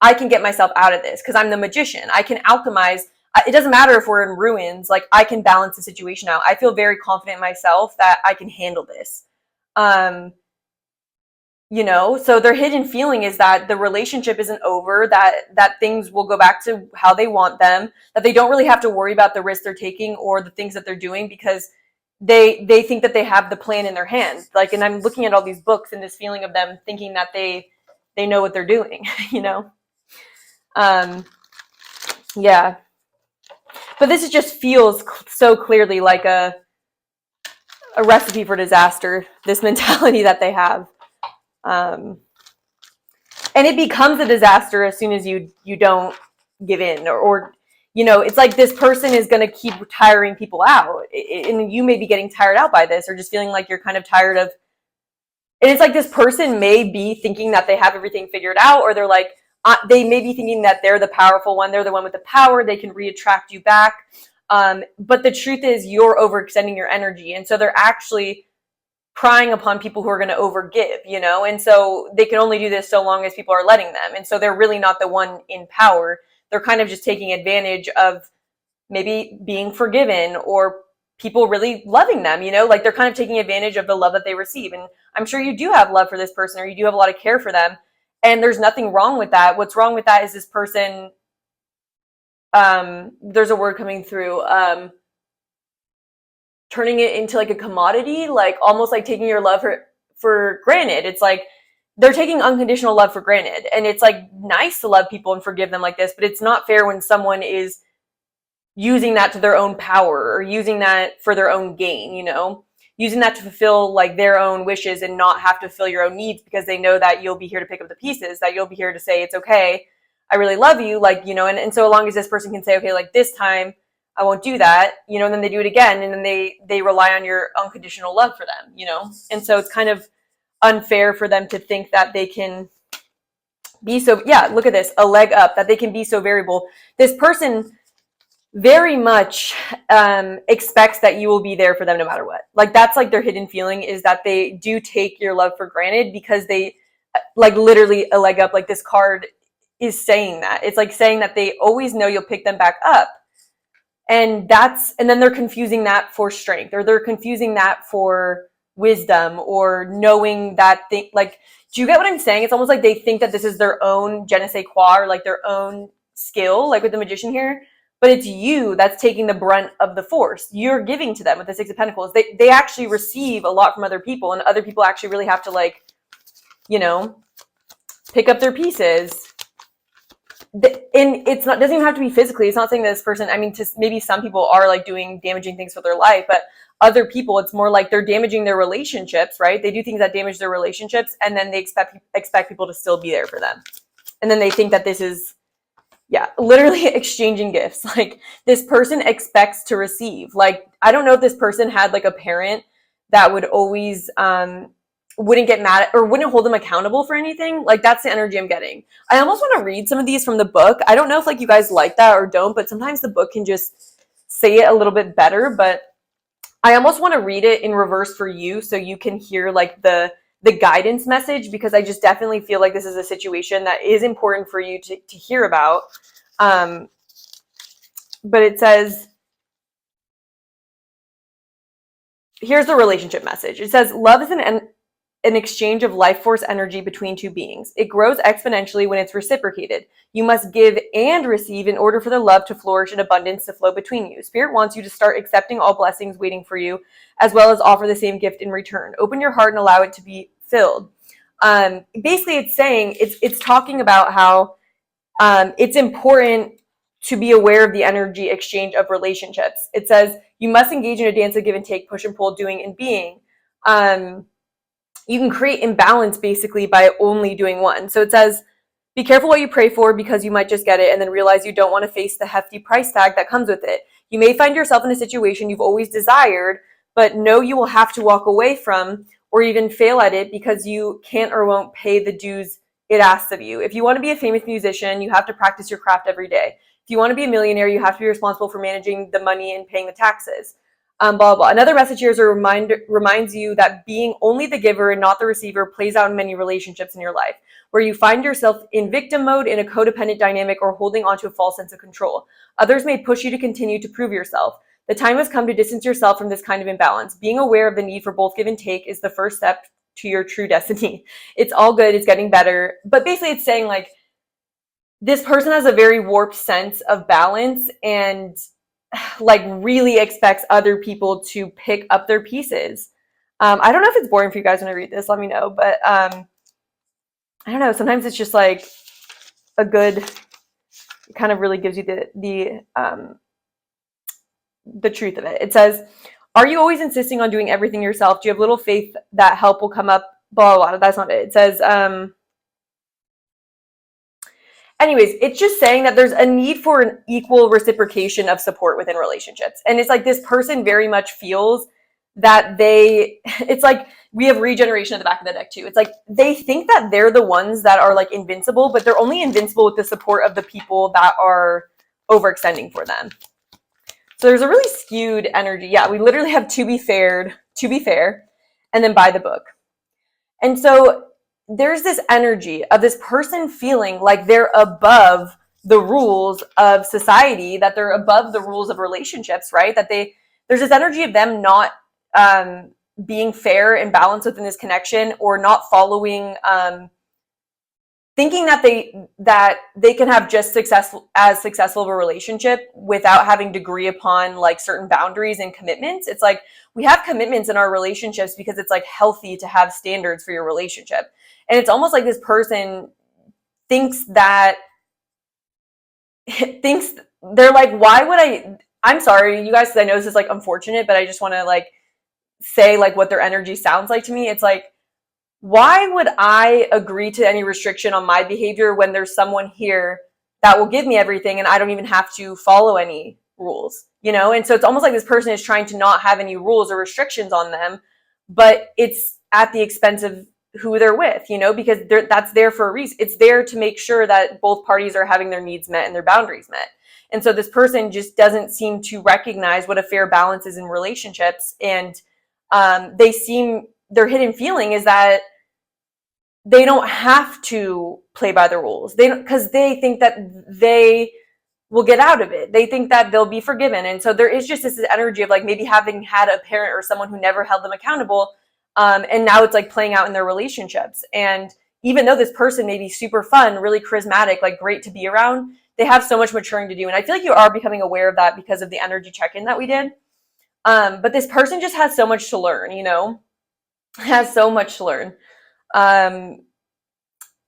I can get myself out of this because I'm the magician. I can alchemize. It doesn't matter if we're in ruins. Like, I can balance the situation out. I feel very confident in myself that I can handle this. So their hidden feeling is that the relationship isn't over, that things will go back to how they want them, that they don't really have to worry about the risks they're taking or the things that they're doing because they think that they have the plan in their hands. Like, and I'm looking at all these books and this feeling of them thinking that they know what they're doing, Yeah. But this just feels so clearly like a recipe for disaster, this mentality that they have. And it becomes a disaster as soon as you don't give in or it's like this person is going to keep tiring people out, and you may be getting tired out by this or just feeling like you're kind of tired of, and it's like this person may be thinking that they have everything figured out, or they're like, they may be thinking that they're the powerful one, they're the one with the power, they can reattract you back. But the truth is you're overextending your energy. And so they're actually prying upon people who are going to overgive, and so they can only do this so long as people are letting them. And so they're really not the one in power. They're kind of just taking advantage of maybe being forgiven or people really loving them, like they're kind of taking advantage of the love that they receive. And I'm sure you do have love for this person, or you do have a lot of care for them. And there's nothing wrong with that. What's wrong with that is this person, there's a word coming through, turning it into like a commodity, like almost like taking your love for granted. It's like they're taking unconditional love for granted. And it's like nice to love people and forgive them like this, but it's not fair when someone is using that to their own power or using that for their own gain, using that to fulfill like their own wishes and not have to fulfill your own needs because they know that you'll be here to pick up the pieces, that you'll be here to say, it's okay, I really love you, like, and so as long as this person can say, okay, like this time I won't do that, and then they do it again, and then they rely on your unconditional love for them, and so it's kind of unfair for them to think that they can be so, look at this, a leg up, that they can be so variable. This person very much expects that you will be there for them no matter what. Like, that's like their hidden feeling, is that they do take your love for granted because they, like, literally a leg up, like this card is saying that. It's like saying that they always know you'll pick them back up. And then they're confusing that for strength, or they're confusing that for wisdom, or knowing that thing. Like, do you get what I'm saying? It's almost like they think that this is their own je ne sais quoi, or like their own skill, like with the magician here. But it's you that's taking the brunt of the force. You're giving to them with the Six of Pentacles. They actually receive a lot from other people, and other people actually really have to, like, pick up their pieces. And it's not, doesn't even have to be physically. It's not saying that this person, maybe some people are like doing damaging things for their life, but other people, it's more like they're damaging their relationships, right? They do things that damage their relationships, and then they expect people to still be there for them. And then they think that this is, literally exchanging gifts. Like, this person expects to receive. Like, I don't know if this person had like a parent that would always, wouldn't get mad at, or wouldn't hold them accountable for anything. Like, that's the energy I'm getting. I almost want to read some of these from the book. I don't know if like you guys like that or don't, but sometimes the book can just say it a little bit better. But I almost want to read it in reverse for you, so you can hear like the guidance message, because I just definitely feel like this is a situation that is important for you to hear about. But it says, here's the relationship message. It says, love is an exchange of life force energy between two beings. It grows exponentially when it's reciprocated. You must give and receive in order for the love to flourish and abundance to flow between you. Spirit wants you to start accepting all blessings waiting for you, as well as offer the same gift in return. Open your heart and allow it to be filled. Basically, it's saying, it's talking about how it's important to be aware of the energy exchange of relationships. It says, you must engage in a dance of give and take, push and pull, doing and being. You can create imbalance basically by only doing one. So it says, be careful what you pray for, because you might just get it and then realize you don't want to face the hefty price tag that comes with it. You may find yourself in a situation you've always desired, but know you will have to walk away from, or even fail at it, because you can't or won't pay the dues it asks of you. If you want to be a famous musician, you have to practice your craft every day. If you want to be a millionaire, you have to be responsible for managing the money and paying the taxes. Blah, blah, blah. Another message here is a reminder, reminds you that being only the giver and not the receiver plays out in many relationships in your life, where you find yourself in victim mode, in a codependent dynamic, or holding onto a false sense of control. Others may push you to continue to prove yourself. The time has come to distance yourself from this kind of imbalance. Being aware of the need for both give and take is the first step to your true destiny. It's all good. It's getting better. But basically it's saying like, this person has a very warped sense of balance and like really expects other people to pick up their pieces. I don't know if it's boring for you guys when I read this, let me know. But I don't know. Sometimes it's just like a good, it kind of really gives you the truth of it. It says, are you always insisting on doing everything yourself? Do you have little faith that help will come up? Blah, blah, blah. That's not it. It says, anyways, it's just saying that there's a need for an equal reciprocation of support within relationships. And it's like this person very much feels that it's like we have regeneration at the back of the deck too. It's like they think that they're the ones that are like invincible, but they're only invincible with the support of the people that are overextending for them. So there's a really skewed energy. Yeah, we literally have to be fair, and then by the book. And so there's this energy of this person feeling like they're above the rules of society, that they're above the rules of relationships, right? That there's this energy of them not being fair and balanced within this connection, or not following, thinking that they can have just successful of a relationship without having to agree upon like certain boundaries and commitments. It's like we have commitments in our relationships because it's like healthy to have standards for your relationship. And it's almost like this person thinks they're like, why would I'm sorry, you guys, because I know this is like unfortunate, but I just want to like say like what their energy sounds like to me. It's like, why would I agree to any restriction on my behavior when there's someone here that will give me everything and I don't even have to follow any rules, you know? And so it's almost like this person is trying to not have any rules or restrictions on them, but it's at the expense of who they're with, you know, because that's there for a reason. It's there to make sure that both parties are having their needs met and their boundaries met. And so this person just doesn't seem to recognize what a fair balance is in relationships. And their hidden feeling is that they don't have to play by the rules. Because they think that they will get out of it. They think that they'll be forgiven. And so there is just this energy of like maybe having had a parent or someone who never held them accountable. And now it's like playing out in their relationships. And even though this person may be super fun, really charismatic, like great to be around, they have so much maturing to do. And I feel like you are becoming aware of that because of the energy check-in that we did. But this person just has so much to learn, you know, has so much to learn.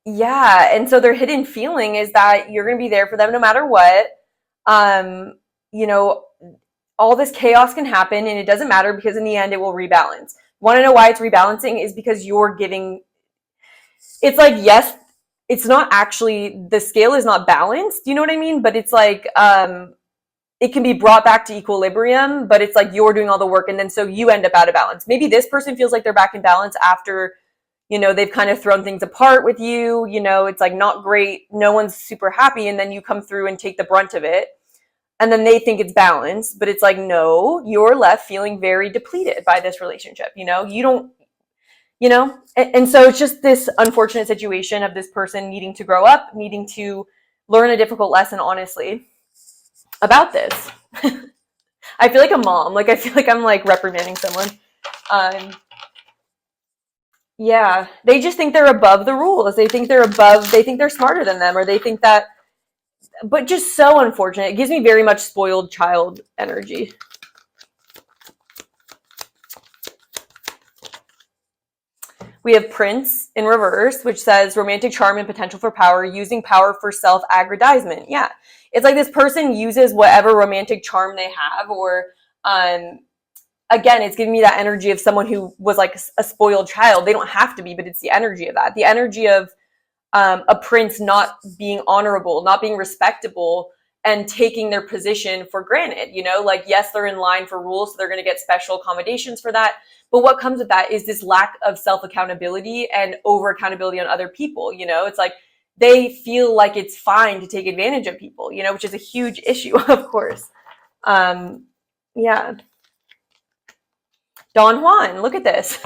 Yeah. And so their hidden feeling is that you're going to be there for them no matter what. You know, all this chaos can happen and it doesn't matter because in the end it will rebalance. Want to know why it's rebalancing? Is because you're giving, it's like, yes, it's not actually, the scale is not balanced. You know what I mean? But it's like, it can be brought back to equilibrium, but it's like you're doing all the work. And then so you end up out of balance. Maybe this person feels like they're back in balance after, you know, they've kind of thrown things apart with you. You know, it's like not great. No one's super happy. And then you come through and take the brunt of it. And then they think it's balanced, but it's like, no, you're left feeling very depleted by this relationship. You know, you don't, you know, and so it's just this unfortunate situation of this person needing to grow up, needing to learn a difficult lesson, honestly, about this. I feel like a mom, like I feel like I'm like reprimanding someone. Yeah, they just think they're above the rules. They think they're smarter than them, or they think that, but just so unfortunate. It gives me very much spoiled child energy. We have Prince in reverse, which says romantic charm and potential for power, using power for self-aggrandizement. Yeah, it's like this person uses whatever romantic charm they have, or again, it's giving me that energy of someone who was like a spoiled child. They don't have to be, but it's the energy of that. The energy of a prince not being honorable, not being respectable, and taking their position for granted, you know, like, yes, they're in line for rules, so they're going to get special accommodations for that. But what comes with that is this lack of self-accountability and over-accountability on other people. You know, it's like they feel like it's fine to take advantage of people, you know, which is a huge issue, of course. Yeah. Don Juan, look at this.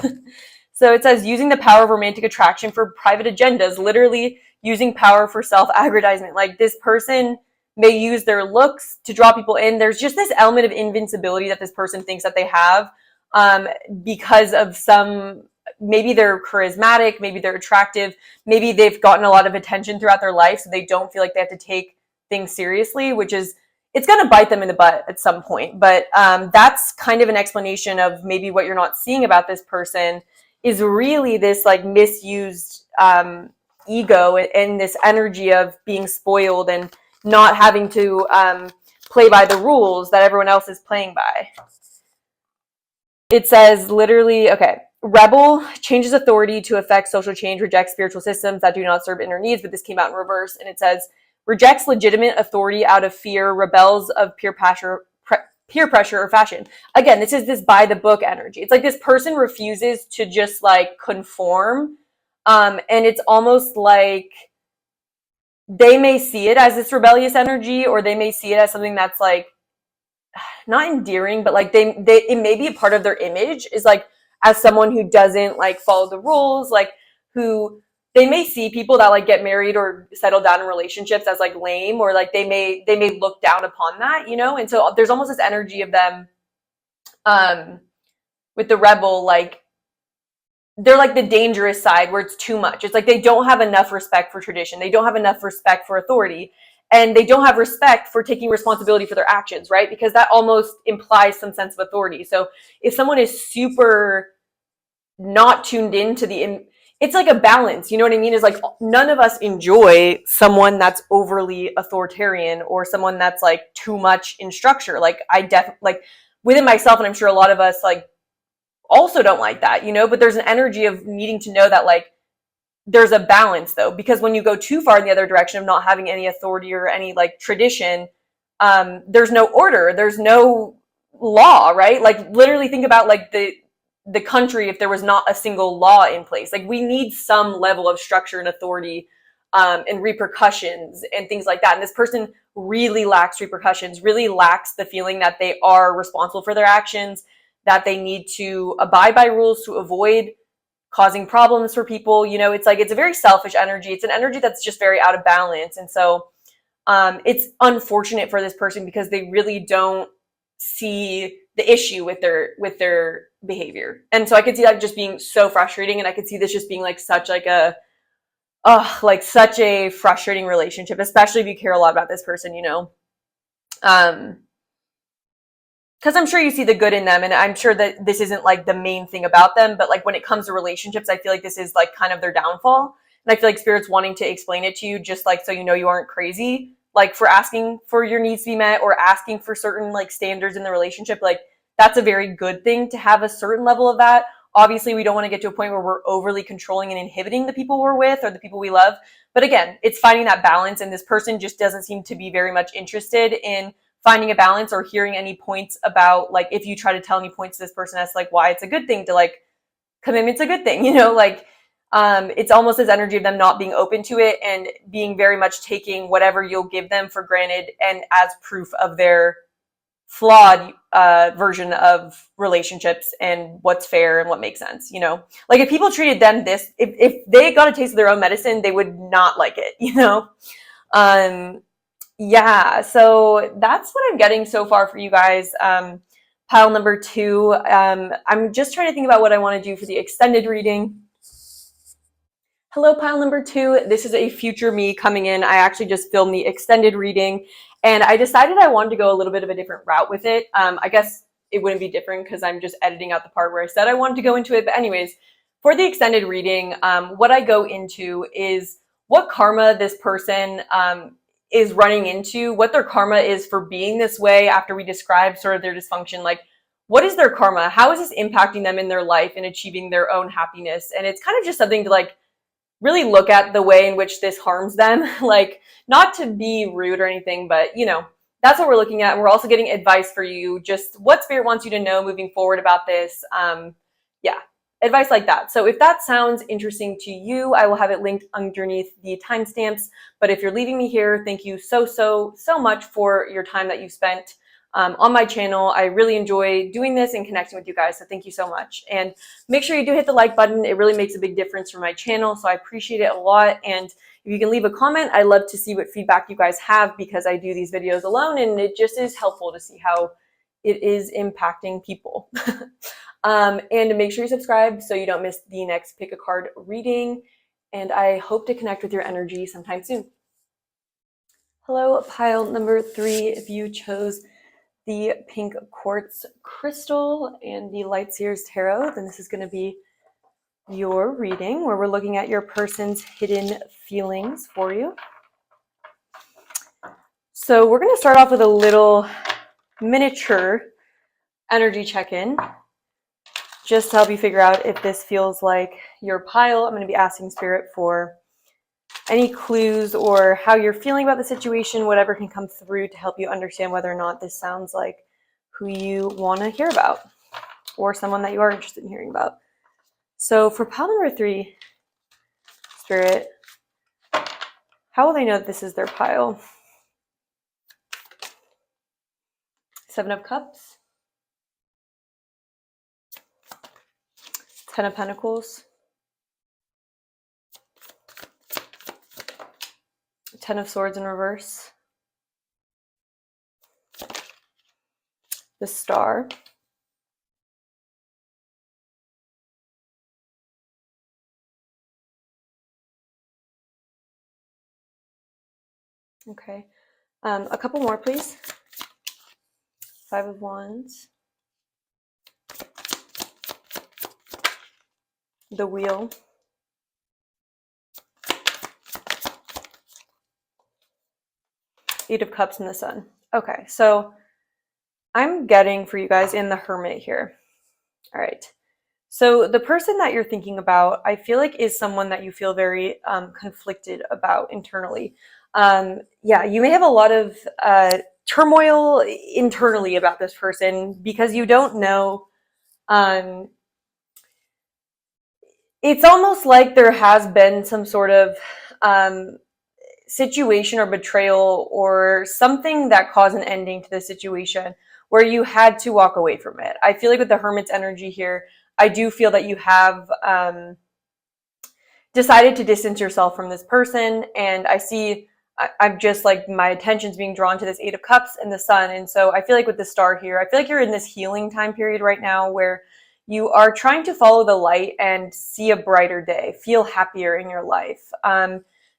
So it says, using the power of romantic attraction for private agendas, literally using power for self-aggrandizement. Like, this person may use their looks to draw people in. There's just this element of invincibility that this person thinks that they have, because of maybe they're charismatic, maybe they're attractive, maybe they've gotten a lot of attention throughout their life, so they don't feel like they have to take things seriously, which is, it's going to bite them in the butt at some point. But that's kind of an explanation of maybe what you're not seeing about this person is really this like misused ego and this energy of being spoiled and not having to play by the rules that everyone else is playing by. It says literally, okay, rebel changes authority to affect social change, rejects spiritual systems that do not serve inner needs, but this came out in reverse. And it says, rejects legitimate authority out of fear, rebels of peer pressure or fashion. Again, this is this by the book energy. It's like this person refuses to just like conform. And it's almost like they may see it as this rebellious energy, or they may see it as something that's like not endearing, but like it may be a part of their image is like as someone who doesn't like follow the rules, like who they may see people that like get married or settle down in relationships as like lame, or like they may look down upon that, you know? And so there's almost this energy of them with the rebel, like they're like the dangerous side where it's too much. It's like they don't have enough respect for tradition. They don't have enough respect for authority. And they don't have respect for taking responsibility for their actions, right? Because that almost implies some sense of authority. So if someone is super not tuned into it's like a balance, you know what I mean? It's like none of us enjoy someone that's overly authoritarian or someone that's like too much in structure. Like like within myself, and I'm sure a lot of us like also don't like that, you know, but there's an energy of needing to know that like there's a balance though, because when you go too far in the other direction of not having any authority or any like tradition, there's no order, there's no law, right? Like literally think about like the country if there was not a single law in place. Like we need some level of structure and authority and repercussions and things like that. And this person really lacks repercussions, really lacks the feeling that they are responsible for their actions, that they need to abide by rules to avoid causing problems for people. You know, it's like, it's a very selfish energy. It's an energy that's just very out of balance. And so it's unfortunate for this person because they really don't see the issue with their behavior. And so I could see that just being so frustrating. And I could see this just being like such a frustrating relationship, especially if you care a lot about this person, you know? Because I'm sure you see the good in them, and I'm sure that this isn't like the main thing about them, but like when it comes to relationships, I feel like this is like kind of their downfall. And I feel like Spirit's wanting to explain it to you just like so you know you aren't crazy, like for asking for your needs to be met or asking for certain like standards in the relationship. Like that's a very good thing to have a certain level of that. Obviously, we don't want to get to a point where we're overly controlling and inhibiting the people we're with or the people we love. But again, it's finding that balance, and this person just doesn't seem to be very much interested in finding a balance or hearing any points about like if you try to tell any points to this person as like why it's a good thing to like commitment's a good thing, you know, like it's almost this energy of them not being open to it and being very much taking whatever you'll give them for granted and as proof of their flawed version of relationships and what's fair and what makes sense, you know? Like if people treated them if they got a taste of their own medicine, they would not like it, you know? Yeah, so that's what I'm getting so far for you guys. Pile number 2. I'm just trying to think about what I want to do for the extended reading. Hello, pile number 2. This is a future me coming in. I actually just filmed the extended reading, and I decided I wanted to go a little bit of a different route with it. I guess it wouldn't be different because I'm just editing out the part where I said I wanted to go into it. But anyways, for the extended reading, what I go into is what karma this person is running into, what their karma is for being this way after we describe sort of their dysfunction. Like, what is their karma? How is this impacting them in their life and achieving their own happiness? And it's kind of just something to like really look at the way in which this harms them. Like, not to be rude or anything, but you know, that's what we're looking at. We're also getting advice for you, just what spirit wants you to know moving forward about this. Yeah, advice like that. So if that sounds interesting to you, I will have it linked underneath the timestamps. But if you're leaving me here, thank you so much for your time that you've spent on my channel. I really enjoy doing this and connecting with you guys, so thank you so much. And make sure you do hit the like button. It really makes a big difference for my channel, so I appreciate it a lot. And if you can leave a comment, I love to see what feedback you guys have, because I do these videos alone and it just is helpful to see how it is impacting people. And make sure you subscribe so you don't miss the next pick a card reading. And I hope to connect with your energy sometime soon. Hello, pile number 3. If you chose the pink quartz crystal and the light Seers tarot, then this is going to be your reading, where we're looking at your person's hidden feelings for you. So we're going to start off with a little miniature energy check-in, just to help you figure out if this feels like your pile. I'm going to be asking Spirit for any clues or how you're feeling about the situation, whatever can come through to help you understand whether or not this sounds like who you want to hear about or someone that you are interested in hearing about. So for pile number 3, Spirit, how will they know that this is their pile? 7 of Cups, 10 of Pentacles, 10 of Swords in reverse, the Star, okay, a couple more please. 5 of Wands, the Wheel, Eight of Cups, and the Sun. Okay, so I'm getting for you guys in the Hermit here. All right. So the person that you're thinking about, I feel like is someone that you feel very conflicted about internally. Yeah, you may have a lot of turmoil internally about this person because you don't know. It's almost like there has been some sort of situation or betrayal or something that caused an ending to the situation where you had to walk away from it. I feel like with the Hermit's energy here, I do feel that you have decided to distance yourself from this person. And I see, I'm just like, my attention's being drawn to this Eight of Cups and the Sun. And so I feel like with the Star here, I feel like you're in this healing time period right now where you are trying to follow the light and see a brighter day, feel happier in your life.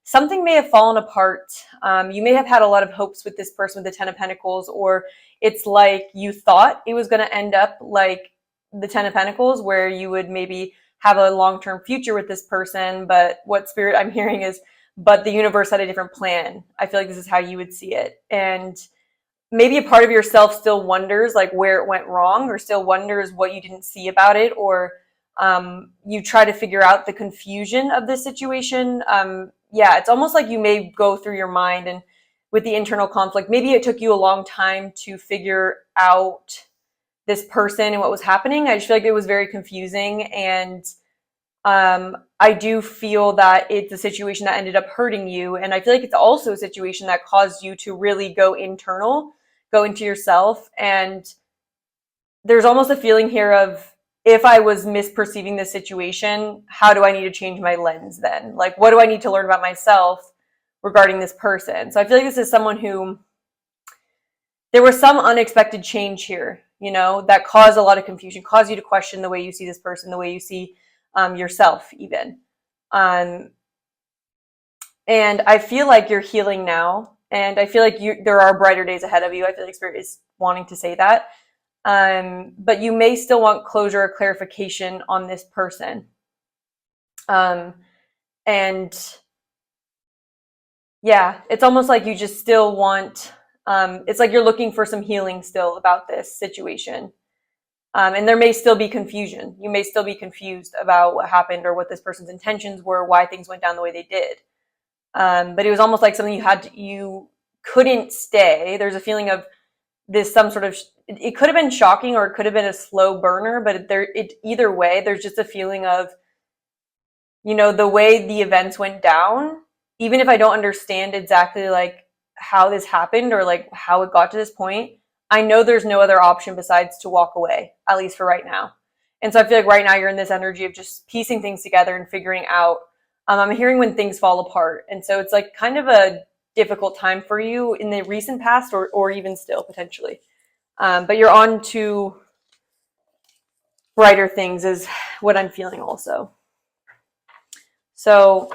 Something may have fallen apart. You may have had a lot of hopes with this person with the 10 of Pentacles, or it's like you thought it was going to end up like the 10 of Pentacles, where you would maybe have a long-term future with this person. But what Spirit I'm hearing is, but the universe had a different plan. I feel like this is how you would see it. And maybe a part of yourself still wonders like where it went wrong, or still wonders what you didn't see about it, or you try to figure out the confusion of this situation. Yeah, it's almost like you may go through your mind, and with the internal conflict, maybe it took you a long time to figure out this person and what was happening. I just feel like it was very confusing. And I do feel that it's a situation that ended up hurting you. And I feel like it's also a situation that caused you to really go internal, go into yourself. And there's almost a feeling here of, if I was misperceiving this situation, how do I need to change my lens then? Like, what do I need to learn about myself regarding this person? So I feel like this is someone who, there was some unexpected change here, you know, that caused a lot of confusion, caused you to question the way you see this person, the way you see yourself even. And I feel like you're healing now. And I feel like there are brighter days ahead of you. I feel like Spirit is wanting to say that. But you may still want closure or clarification on this person. And yeah, it's almost like you just still want, it's like you're looking for some healing still about this situation. And there may still be confusion. You may still be confused about what happened or what this person's intentions were, why things went down the way they did. But it was almost like something you couldn't stay. There's a feeling of this, some sort of, it could have been shocking or it could have been a slow burner, but either way, there's just a feeling of, you know, the way the events went down, even if I don't understand exactly like how this happened or like how it got to this point, I know there's no other option besides to walk away, at least for right now. And so I feel like right now you're in this energy of just piecing things together and figuring out. I'm hearing when things fall apart. And so it's like kind of a difficult time for you in the recent past or even still potentially. But you're on to brighter things is what I'm feeling also. So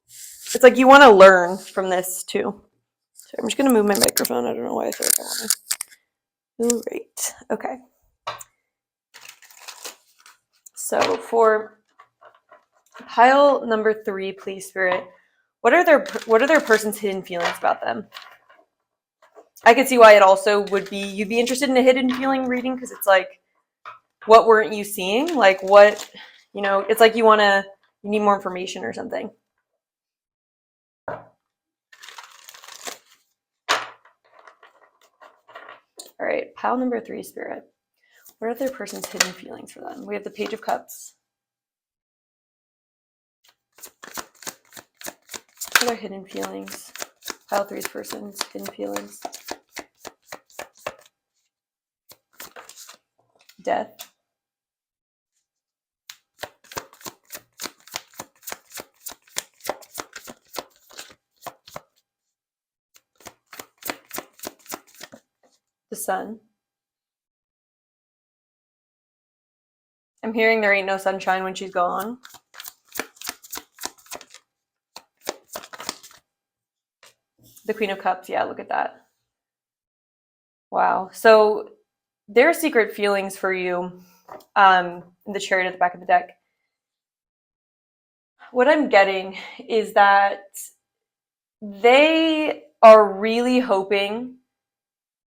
it's like you want to learn from this too. So I'm just going to move my microphone. I don't know why I feel like I want to. All right. Okay. So for pile number 3, please, Spirit, what are their person's hidden feelings about them? I could see why it also would be, you'd be interested in a hidden feeling reading, because it's like, what weren't you seeing? Like what, you know, it's like you need more information or something. All right, pile number 3, Spirit. What are their person's hidden feelings for them? We have the Page of Cups. What are their hidden feelings? Pile 3's person's hidden feelings. Death. The Sun. I'm hearing there ain't no sunshine when she's gone. The Queen of Cups. Yeah, look at that. Wow. So there are secret feelings for you in the Chariot at the back of the deck. What I'm getting is that they are really hoping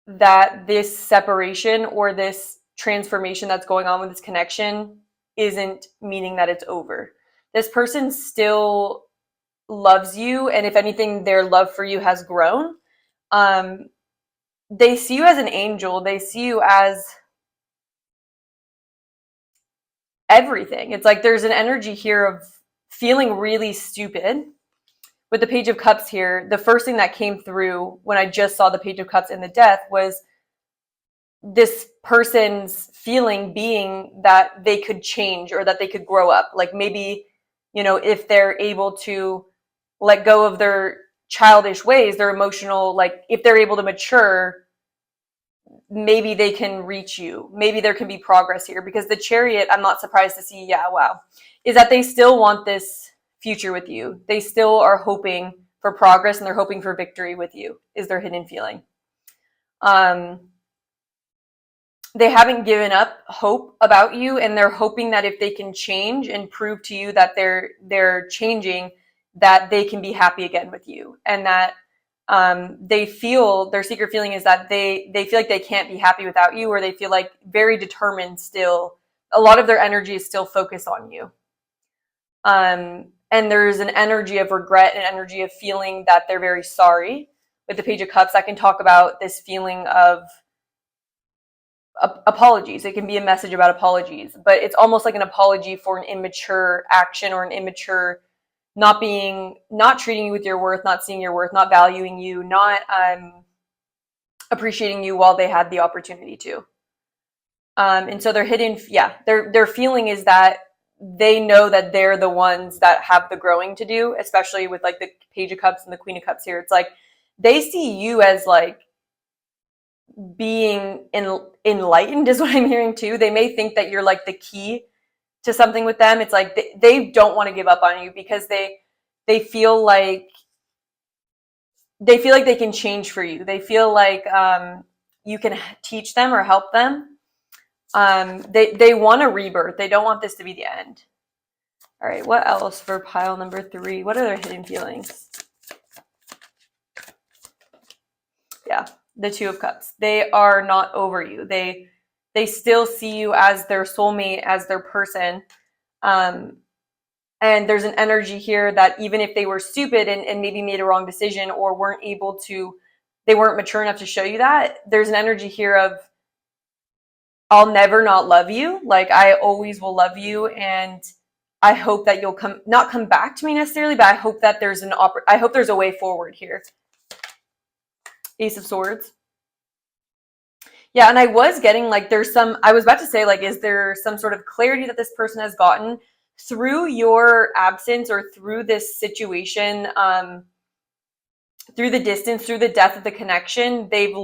that this separation or this transformation that's going on with this connection isn't meaning that it's over. This person still loves you, and if anything, their love for you has grown. They see you as an angel. They see you as everything. It's like there's an energy here of feeling really stupid. With the Page of Cups here, the first thing that came through when I just saw the Page of Cups in the death was this person's feeling being that they could change or that they could grow up. Like maybe, you know, if they're able to let go of their childish ways, their emotional, like if they're able to mature, maybe they can reach you. Maybe there can be progress here, because the Chariot, I'm not surprised to see, yeah, wow, is that they still want this future with you. They still are hoping for progress and they're hoping for victory with you, is their hidden feeling. They haven't given up hope about you, and they're hoping that if they can change and prove to you that they're changing, that they can be happy again with you, and that they feel, their secret feeling is that they feel like they can't be happy without you, or they feel like very determined still. A lot of their energy is still focused on you. And there's an energy of regret, an energy of feeling that they're very sorry. With the Page of Cups, I can talk about this feeling of apologies. It can be a message about apologies, but it's almost like an apology for an immature action or an immature not treating you with your worth, not seeing your worth, not valuing you, not appreciating you while they had the opportunity to. And so their hidden, their feeling is that they know that they're the ones that have the growing to do, especially with like the Page of Cups and the Queen of Cups here. It's like they see you as like being enlightened is what I'm hearing too. They may think that you're like the key to something with them. It's like they don't want to give up on you, because they feel like they can change for you. They feel like you can teach them or help them. They want a rebirth. They don't want this to be the end. All right, what else for pile number 3? What are their hidden feelings? Yeah, the Two of Cups. They are not over you. They They still see you as their soulmate, as their person. And there's an energy here that even if they were stupid and maybe made a wrong decision or they weren't mature enough to show you that, there's an energy here of, I'll never not love you. Like, I always will love you. And I hope that you'll not come back to me necessarily, but I hope that there's I hope there's a way forward here. Ace of Swords. Yeah, and I was getting like I was about to say, like, is there some sort of clarity that this person has gotten through your absence or through this situation, through the distance, through the death of the connection? They've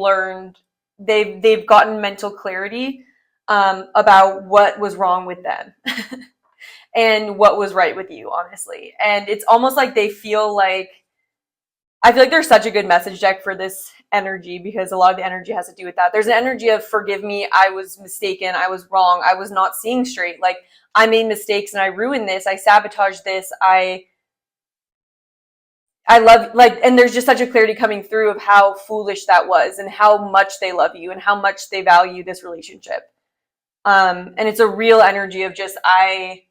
gotten mental clarity about what was wrong with them and what was right with you, honestly. And it's almost like I feel like there's such a good message deck for this energy, because a lot of the energy has to do with that. There's an energy of, forgive me, I was mistaken, I was wrong, I was not seeing straight. Like, I made mistakes and I ruined this, I sabotaged this, I love, like, and there's just such a clarity coming through of how foolish that was and how much they love you and how much they value this relationship. And it's a real energy of just, I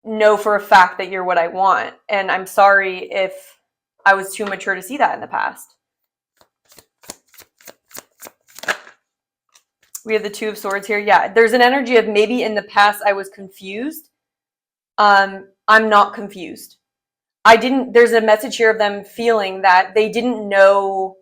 know for a fact that you're what I want. And I'm sorry if I was too mature to see that in the past. We have the Two of Swords here. Yeah, there's an energy of, maybe in the past I was confused. I'm not confused. There's a message here of them feeling that they didn't know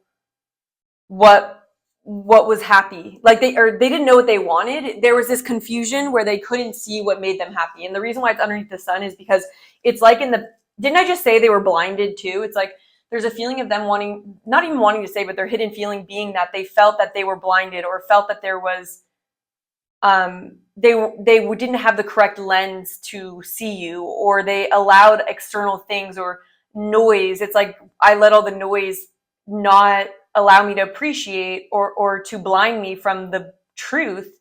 what was happy. Like, they didn't know what they wanted. There was this confusion where they couldn't see what made them happy. And the reason why it's underneath the sun is because it's like didn't I just say they were blinded too? It's like, there's a feeling of them not even wanting to say, but their hidden feeling being that they felt that they were blinded, or felt that there was, they didn't have the correct lens to see you, or they allowed external things or noise. It's like, I let all the noise not allow me to appreciate or to blind me from the truth,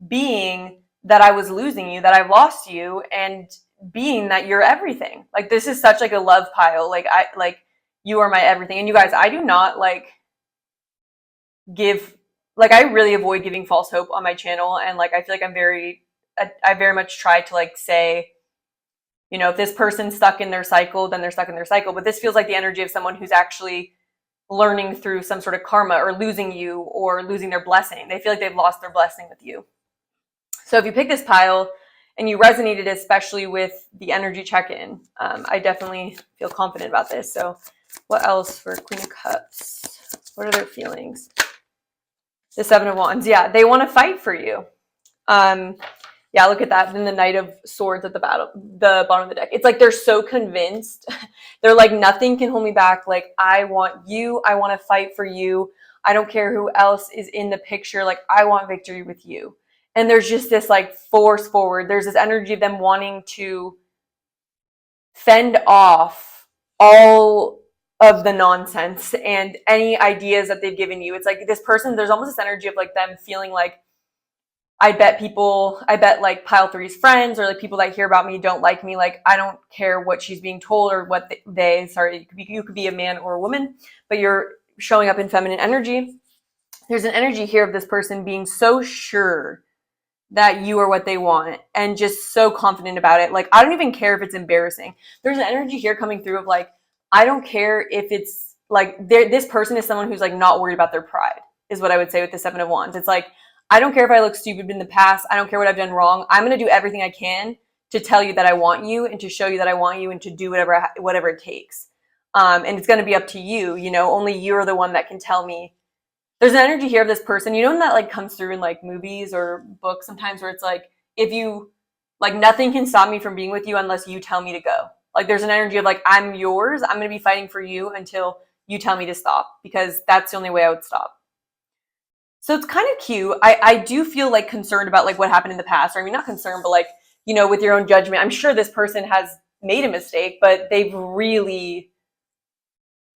being that I was losing you, that I lost you, and being that you're everything. Like, this is such like a love pile. Like, you are my everything. And you guys, I do not I really avoid giving false hope on my channel. And like, I feel like I very much try to say, if this person's stuck in their cycle, then they're stuck in their cycle. But this feels like the energy of someone who's actually learning through some sort of karma, or losing you, or losing their blessing. They feel like they've lost their blessing with you. So if you pick this pile and you resonated especially with the energy check-in, I definitely feel confident about this. So what else for Queen of Cups? What are their feelings? The Seven of Wands. Yeah, they want to fight for you. Yeah, look at that. Then the Knight of Swords at the bottom of the deck. It's like they're so convinced. They're like, nothing can hold me back. Like, I want you. I want to fight for you. I don't care who else is in the picture. Like, I want victory with you. And there's just this like force forward. There's this energy of them wanting to fend off all of the nonsense and any ideas that they've given you. It's like this person, there's almost this energy of like them feeling like, I bet like pile three's friends, or like people that hear about me don't like me. Like, I don't care what she's being told, or what you could be a man or a woman, but you're showing up in feminine energy. There's an energy here of this person being so sure that you are what they want, and just so confident about it. Like, I don't even care if it's embarrassing. There's an energy here coming through of like, I don't care if it's like, this person is someone who's like not worried about their pride, is what I would say with the Seven of Wands. It's like, I don't care if I look stupid in the past. I don't care what I've done wrong. I'm going to do everything I can to tell you that I want you, and to show you that I want you, and to do whatever it takes. And it's going to be up to you. Only you're the one that can tell me. There's an energy here of this person, and that like comes through in like movies or books sometimes, where it's like, if you like, nothing can stop me from being with you unless you tell me to go. Like, there's an energy of like, I'm yours. I'm going to be fighting for you until you tell me to stop, because that's the only way I would stop. So it's kind of cute. I do feel like concerned about like what happened in the past, or I mean, not concerned, but like, with your own judgment. I'm sure this person has made a mistake, but they've really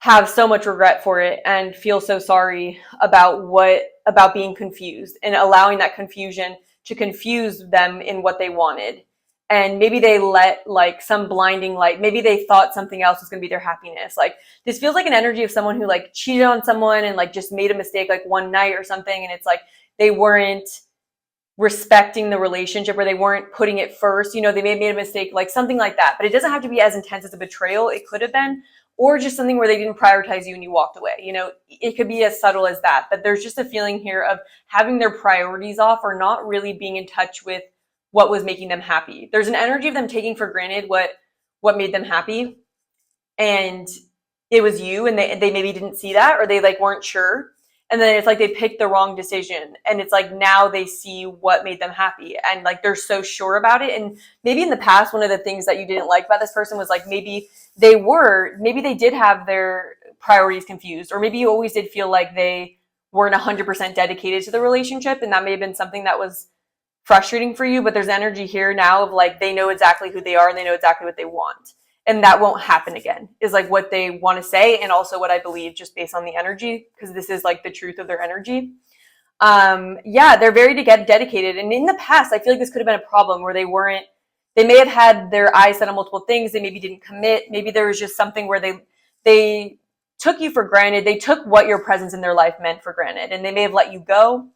have so much regret for it and feel so sorry about being confused and allowing that confusion to confuse them in what they wanted. And maybe they let like some blinding light, maybe they thought something else was going to be their happiness. Like, this feels like an energy of someone who like cheated on someone and like just made a mistake like one night or something. And it's like, they weren't respecting the relationship, or they weren't putting it first. You know, they may have made a mistake, like something like that. But it doesn't have to be as intense as a betrayal. It could have been, or just something where they didn't prioritize you and you walked away. You know, it could be as subtle as that. But there's just a feeling here of having their priorities off, or not really being in touch with what was making them happy. There's an energy of them taking for granted what made them happy. And it was you, and they maybe didn't see that, or they like weren't sure. And then it's like they picked the wrong decision, and it's like now they see what made them happy, and like they're so sure about it. And maybe in the past, one of the things that you didn't like about this person was like maybe they did have their priorities confused, or maybe you always did feel like they weren't 100% dedicated to the relationship, and that may have been something that was frustrating for you. But there's energy here now of like they know exactly who they are, and they know exactly what they want. And that won't happen again, is like what they want to say, and also what I believe just based on the energy, because this is like the truth of their energy. Yeah, they're very dedicated. And in the past, I feel like this could have been a problem where they may have had their eyes set on multiple things. They maybe didn't commit. Maybe there was just something where they took you for granted. They took what your presence in their life meant for granted, and they may have let you go.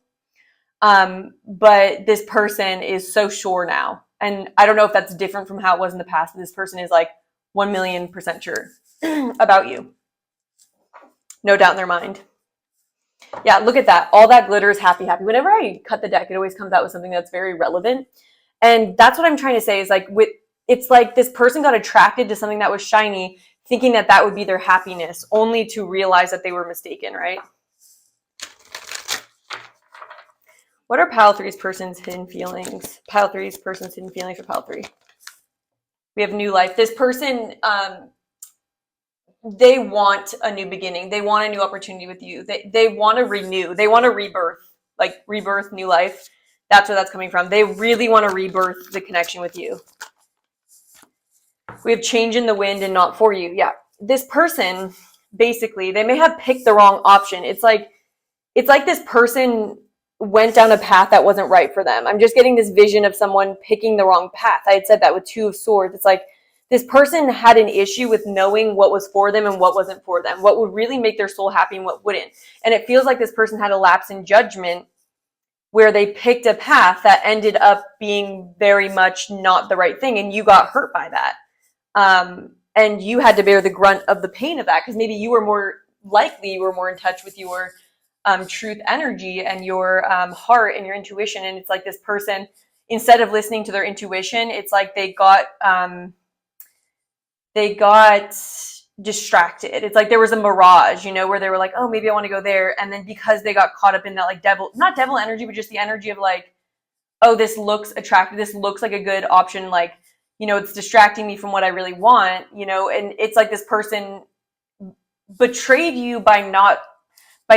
But this person is so sure now. And I don't know if that's different from how it was in the past, but this person is like 1,000,000% sure about you. No doubt in their mind. Yeah, look at that. All that glitter is happy, happy. Whenever I cut the deck, it always comes out with something that's very relevant. And that's what I'm trying to say is like, it's like this person got attracted to something that was shiny, thinking that that would be their happiness, only to realize that they were mistaken, right? What are Pile 3's person's hidden feelings? Pile 3's person's hidden feelings for Pile 3. We have new life. This person, they want a new beginning. They want a new opportunity with you. They want to renew. They want to rebirth, like rebirth, new life. That's where that's coming from. They really want to rebirth the connection with you. We have change in the wind and not for you. Yeah. This person, basically, they may have picked the wrong option. It's like this person went down a path that wasn't right for them. I'm just getting this vision of someone picking the wrong path. I had said that with 2 of Swords. It's like this person had an issue with knowing what was for them and what wasn't for them, what would really make their soul happy and what wouldn't. And it feels like this person had a lapse in judgment where they picked a path that ended up being very much not the right thing, and you got hurt by that. And you had to bear the grunt of the pain of that, because maybe you were more in touch with your truth energy and your heart and your intuition. And it's like this person, instead of listening to their intuition, it's like they got distracted. It's like there was a mirage, you know, where they were like, oh, maybe I want to go there. And then because they got caught up in that like not devil energy, but just the energy of like, oh, this looks attractive. This looks like a good option. Like, you know, it's distracting me from what I really want, you know. And it's like this person betrayed you by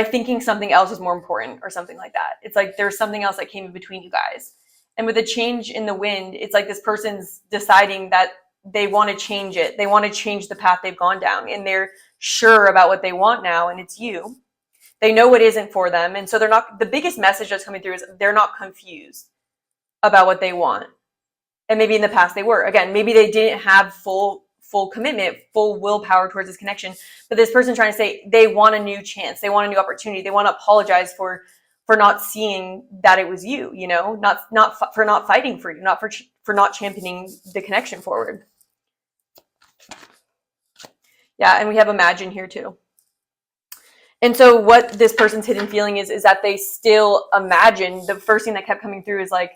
thinking something else is more important or something like that. It's like there's something else that came in between you guys. And with a change in the wind, it's like this person's deciding that they want to change it. They want to change the path they've gone down, and they're sure about what they want now, and it's you. They know what isn't for them. And so the biggest message that's coming through is they're not confused about what they want. And maybe in the past they were. Again, maybe they didn't have full commitment, full willpower towards this connection. But this person trying to say they want a new chance. They want a new opportunity. They want to apologize for not seeing that it was you, you know, for not fighting for you, not for not championing the connection forward. Yeah, and we have imagine here too. And so what this person's hidden feeling is that they still imagine. The first thing that kept coming through is like,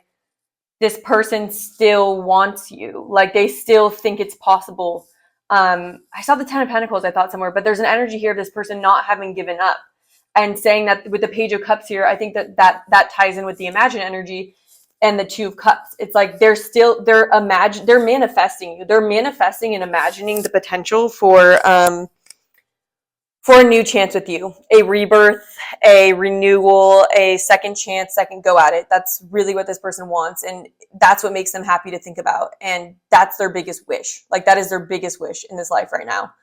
this person still wants you. Like they still think it's possible. I saw the 10 of Pentacles, I thought somewhere, but there's an energy here of this person not having given up, and saying that with the Page of Cups here, I think that ties in with the imagine energy and the 2 of Cups. It's like they're manifesting you. They're manifesting and imagining the potential for a new chance with you, a rebirth, a renewal, a second chance, second go at it. That's really what this person wants. And that's what makes them happy to think about. And that's their biggest wish. Like that is their biggest wish in this life right now.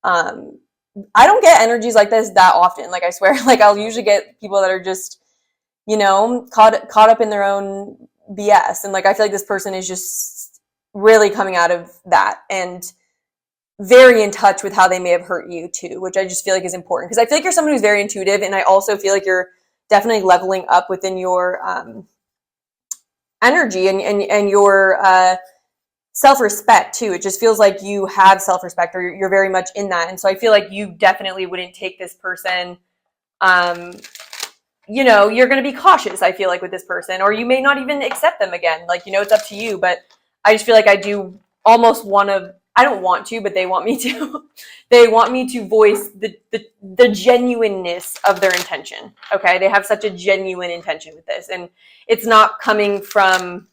I don't get energies like this that often. Like I swear, like I'll usually get people that are just, you know, caught up in their own BS. And like, I feel like this person is just really coming out of that and very in touch with how they may have hurt you too, which I just feel like is important, because I feel like you're someone who's very intuitive, and I also feel like you're definitely leveling up within your energy and your self-respect too. It just feels like you have self-respect, or you're very much in that. And so I feel like you definitely wouldn't take this person, you know, you're going to be cautious, I feel like, with this person, or you may not even accept them again. Like, you know, it's up to you. But I just feel like I do almost want to, I don't want to, but they want me to. They want me to voice the genuineness of their intention. Okay. They have such a genuine intention with this. And it's not coming from,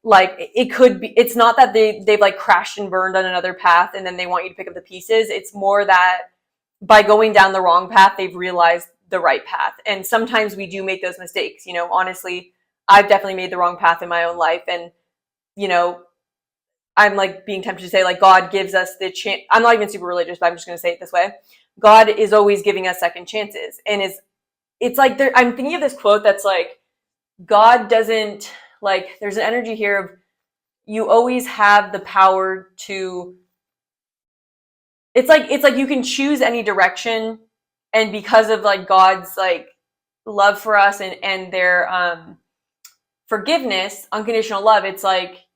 like, it could be, it's not that they've like crashed and burned on another path and then they want you to pick up the pieces. It's more that by going down the wrong path, they've realized the right path. And sometimes we do make those mistakes. You know, honestly, I've definitely made the wrong path in my own life. And, you know, I'm like being tempted to say, like, God gives us the chance. I'm not even super religious, but I'm just going to say it this way. God is always giving us second chances. And it's like, I'm thinking of this quote that's like, God doesn't, like, there's an energy here of you always have the power to, it's like you can choose any direction. And because of like God's like love for us and their forgiveness, unconditional love, it's like,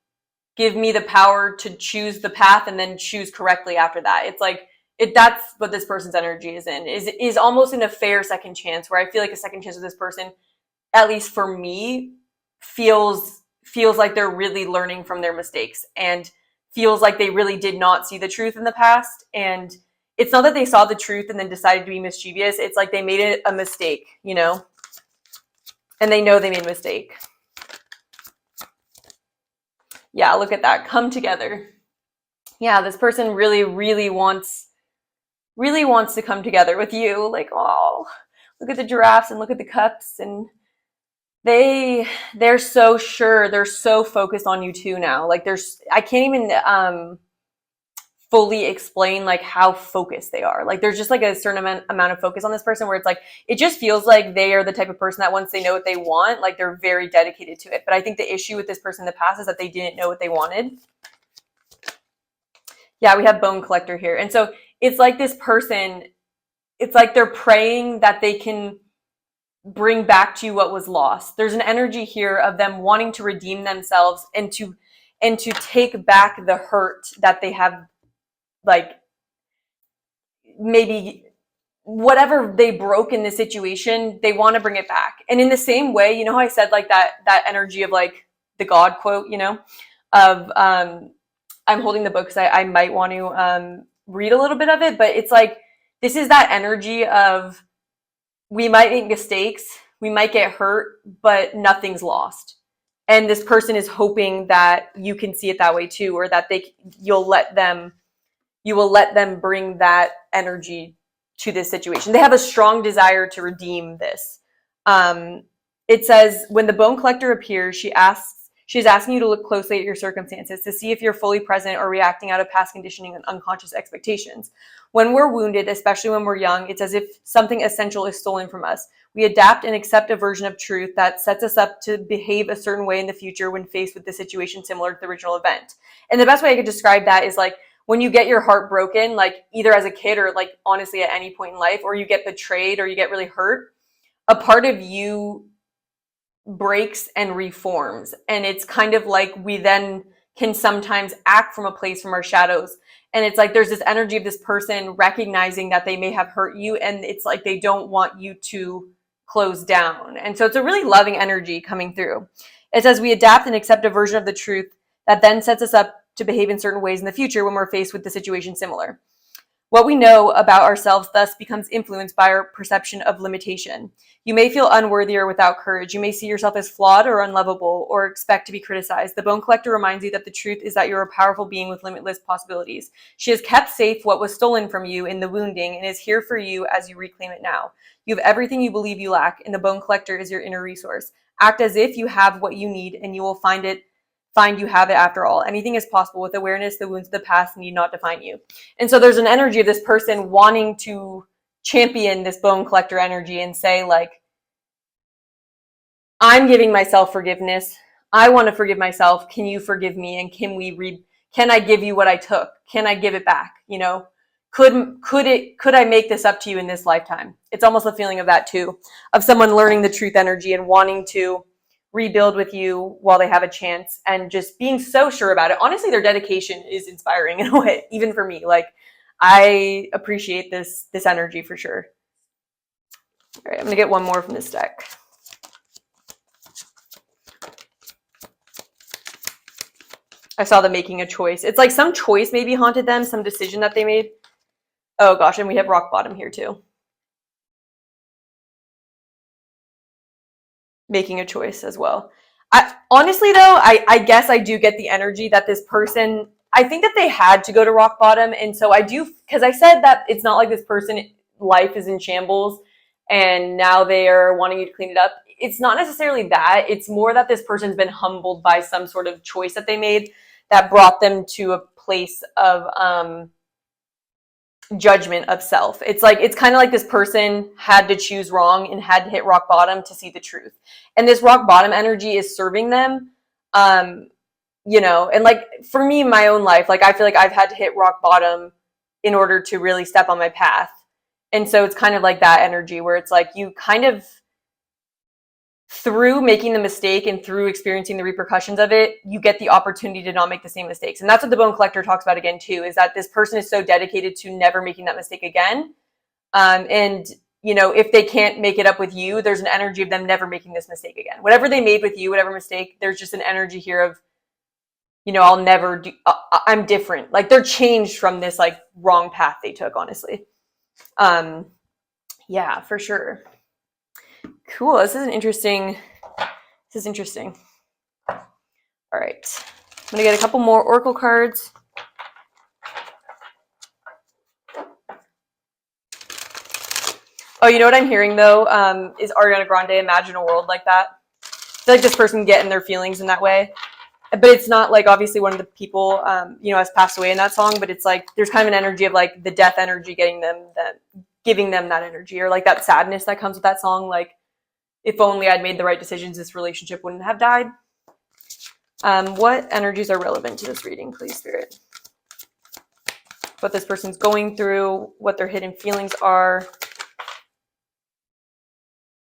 give me the power to choose the path and then choose correctly after that. It's like, that's what this person's energy is in, is almost in a fair second chance, where I feel like a second chance with this person, at least for me, feels like they're really learning from their mistakes, and feels like they really did not see the truth in the past. And it's not that they saw the truth and then decided to be mischievous. It's like they made it a mistake, you know, and they know they made a mistake. Yeah, look at that. Come together. Yeah, this person really, really wants to come together with you. Like, oh, look at the giraffes and look at the cups, and they're so sure, they're so focused on you too now. Like, I can't even fully explain like how focused they are. Like, there's just like a certain amount of focus on this person, where it's like, it just feels like they are the type of person that once they know what they want, like, they're very dedicated to it. But I think the issue with this person in the past is that they didn't know what they wanted. Yeah, we have Bone Collector here. And so it's like this person, it's like they're praying that they can bring back to you what was lost. There's an energy here of them wanting to redeem themselves and to take back the hurt that they have, like, maybe whatever they broke in this situation, they want to bring it back. And in the same way, you know how I said like that energy of like the God quote, you know, of I'm holding the book because I might want to read a little bit of it, but it's like, this is that energy of, we might make mistakes, we might get hurt, but nothing's lost. And this person is hoping that you can see it that way too, or that you will let them bring that energy to this situation. They have a strong desire to redeem this. It says, when the Bone Collector appears, she's asking you to look closely at your circumstances to see if you're fully present or reacting out of past conditioning and unconscious expectations. When we're wounded, especially when we're young, it's as if something essential is stolen from us. We adapt and accept a version of truth that sets us up to behave a certain way in the future when faced with a situation similar to the original event. And the best way I could describe that is like, when you get your heart broken, like either as a kid or like honestly at any point in life, or you get betrayed or you get really hurt, a part of you breaks and reforms. And it's kind of like we then can sometimes act from a place from our shadows. And it's like there's this energy of this person recognizing that they may have hurt you, and it's like they don't want you to close down. And so it's a really loving energy coming through. It says we adapt and accept a version of the truth that then sets us up to behave in certain ways in the future when we're faced with the situation similar. What we know about ourselves thus becomes influenced by our perception of limitation. You may feel unworthy or without courage. You may see yourself as flawed or unlovable or expect to be criticized. The Bone Collector reminds you that the truth is that you're a powerful being with limitless possibilities. She has kept safe what was stolen from you in the wounding and is here for you as you reclaim it now. You have everything you believe you lack, and the Bone Collector is your inner resource. Act as if you have what you need, and you will find you have it after all. Anything is possible with awareness. The wounds of the past need not define you. And so there's an energy of this person wanting to champion this Bone Collector energy and say like, I'm giving myself forgiveness. I want to forgive myself. Can you forgive me? And can I give you what I took? Can I give it back? You know, could I make this up to you in this lifetime? It's almost a feeling of that too, of someone learning the truth energy and wanting to rebuild with you while they have a chance, and just being so sure about it. Honestly, their dedication is inspiring in a way, even for me. Like, I appreciate this energy for sure. All right, I'm gonna get one more from this deck. I saw them making a choice. It's like some choice maybe haunted them, some decision that they made. Oh gosh, and we have rock bottom here too. Making a choice as well. Honestly though, I guess I do get the energy that this person, I think that they had to go to rock bottom. And so I do, because I said that it's not like this person, life is in shambles and now they are wanting you to clean it up. It's not necessarily that. It's more that this person's been humbled by some sort of choice that they made that brought them to a place of judgment of self. It's like, it's kind of like this person had to choose wrong and had to hit rock bottom to see the truth. And this rock bottom energy is serving them, you know, and like for me, my own life, like I feel like I've had to hit rock bottom in order to really step on my path. And so it's kind of like that energy where it's like you kind of, through making the mistake and through experiencing the repercussions of it, you get the opportunity to not make the same mistakes. And that's what the Bone Collector talks about again too, is that this person is so dedicated to never making that mistake again. And you know, if they can't make it up with you, there's an energy of them never making this mistake again. Whatever they made with you, whatever mistake, there's just an energy here of, you know, I'll never do, I'm different. Like they're changed from this like wrong path they took, honestly. Yeah, for sure. Cool. This is interesting. All right. I'm going to get a couple more Oracle cards. Oh, you know what I'm hearing though? Is Ariana Grande, Imagine a World Like That. I feel like this person getting their feelings in that way. But it's not like obviously one of the people, you know, has passed away in that song, but it's like, there's kind of an energy of like the death energy giving them that energy, or like that sadness that comes with that song. Like, if only I'd made the right decisions, this relationship wouldn't have died. What energies are relevant to this reading, please, Spirit? What this person's going through, what their hidden feelings are.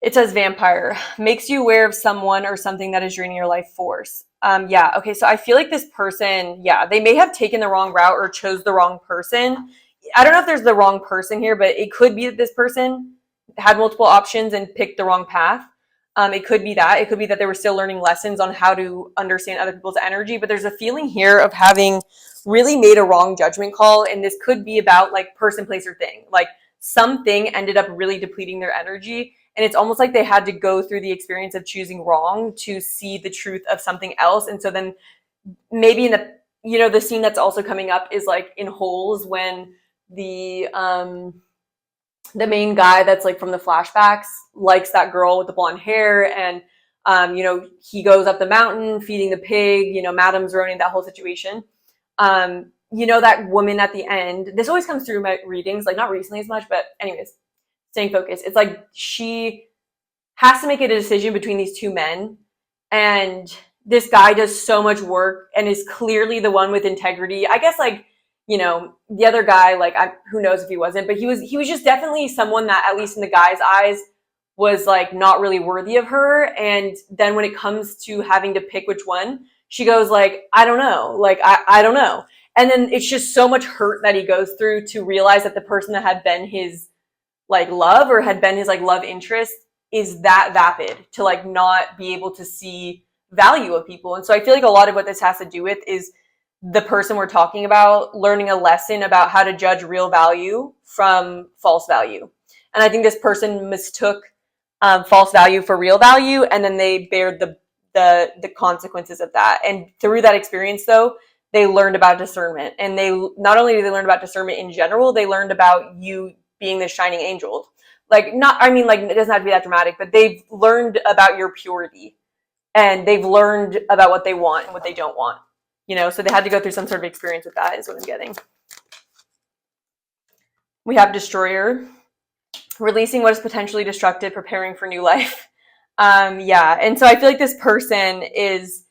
It says vampire. Makes you aware of someone or something that is draining your life force. Yeah, okay, so I feel like this person, yeah, they may have taken the wrong route or chose the wrong person. I don't know if there's the wrong person here, but it could be that this person had multiple options and picked the wrong path. It could be that. It could be that they were still learning lessons on how to understand other people's energy, but there's a feeling here of having really made a wrong judgment call, and this could be about like person, place, or thing. Like something ended up really depleting their energy, and it's almost like they had to go through the experience of choosing wrong to see the truth of something else. And so then maybe in the, you know, the scene that's also coming up is like in Holes when the main guy that's like from the flashbacks likes that girl with the blonde hair, and you know, he goes up the mountain feeding the pig, you know, Madam's ruining that whole situation. You know, that woman at the end, this always comes through my readings, like not recently as much, but anyways, staying focused. It's like she has to make a decision between these two men, and this guy does so much work and is clearly the one with integrity. I guess like, you know, the other guy, like, who knows if he wasn't, but he was just definitely someone that, at least in the guy's eyes, was like not really worthy of her. And then when it comes to having to pick which one, she goes like, I don't know. Like, I don't know. And then it's just so much hurt that he goes through to realize that the person that had been his like love, or had been his like love interest, is that vapid to like not be able to see value of people. And so I feel like a lot of what this has to do with is the person we're talking about learning a lesson about how to judge real value from false value. And I think this person mistook false value for real value, and then they bared the consequences of that. And through that experience though, they learned about discernment. And they not only did they learn about discernment in general, they learned about you being this shining angel. Like, not, I mean, like, it doesn't have to be that dramatic, but they've learned about your purity, and they've learned about what they want and what they don't want. You know, so they had to go through some sort of experience with that, is what I'm getting. We have Destroyer. Releasing what is potentially destructive, preparing for new life. Yeah, and so I feel like this person is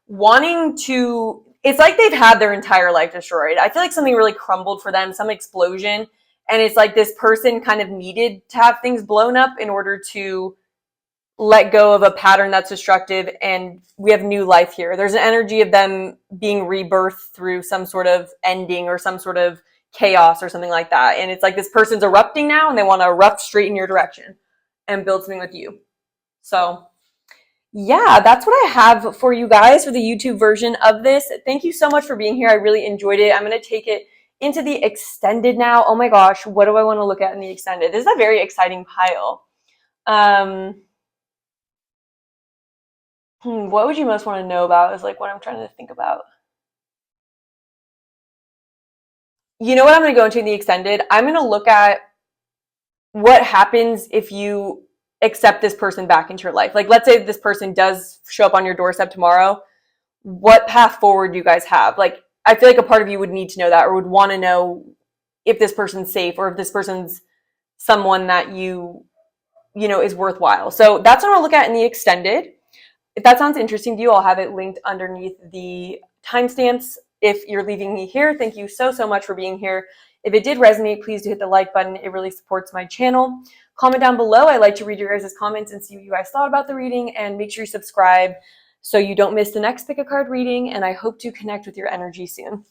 wanting to, it's like they've had their entire life destroyed. I feel like something really crumbled for them, some explosion. And it's like this person kind of needed to have things blown up in order to let go of a pattern that's destructive and we have new life here. There's an energy of them being rebirthed through some sort of ending or some sort of chaos or something like that. And it's like this person's erupting now and they want to erupt straight in your direction and build something with you. So yeah, that's what I have for you guys for the YouTube version of this. Thank you so much for being here. I really enjoyed it. I'm going to take it into the extended now. Oh my gosh, what do I want to look at in the extended? This is a very exciting pile. What would you most want to know about is like what I'm trying to think about. You know what I'm going to go into in the extended? I'm going to look at what happens if you accept this person back into your life. Like, let's say this person does show up on your doorstep tomorrow. What path forward do you guys have? Like, I feel like a part of you would need to know that or would want to know if this person's safe or if this person's someone that you know, is worthwhile. So that's what I'm going to look at in the extended. If that sounds interesting to you, I'll have it linked underneath the timestamps. If you're leaving me here, thank you so much for being here. If it did resonate, please do hit the like button. It really supports my channel. Comment down below. I like to read your guys' comments and see what you guys thought about the reading. And make sure you subscribe so you don't miss the next pick a card reading. And I hope to connect with your energy soon.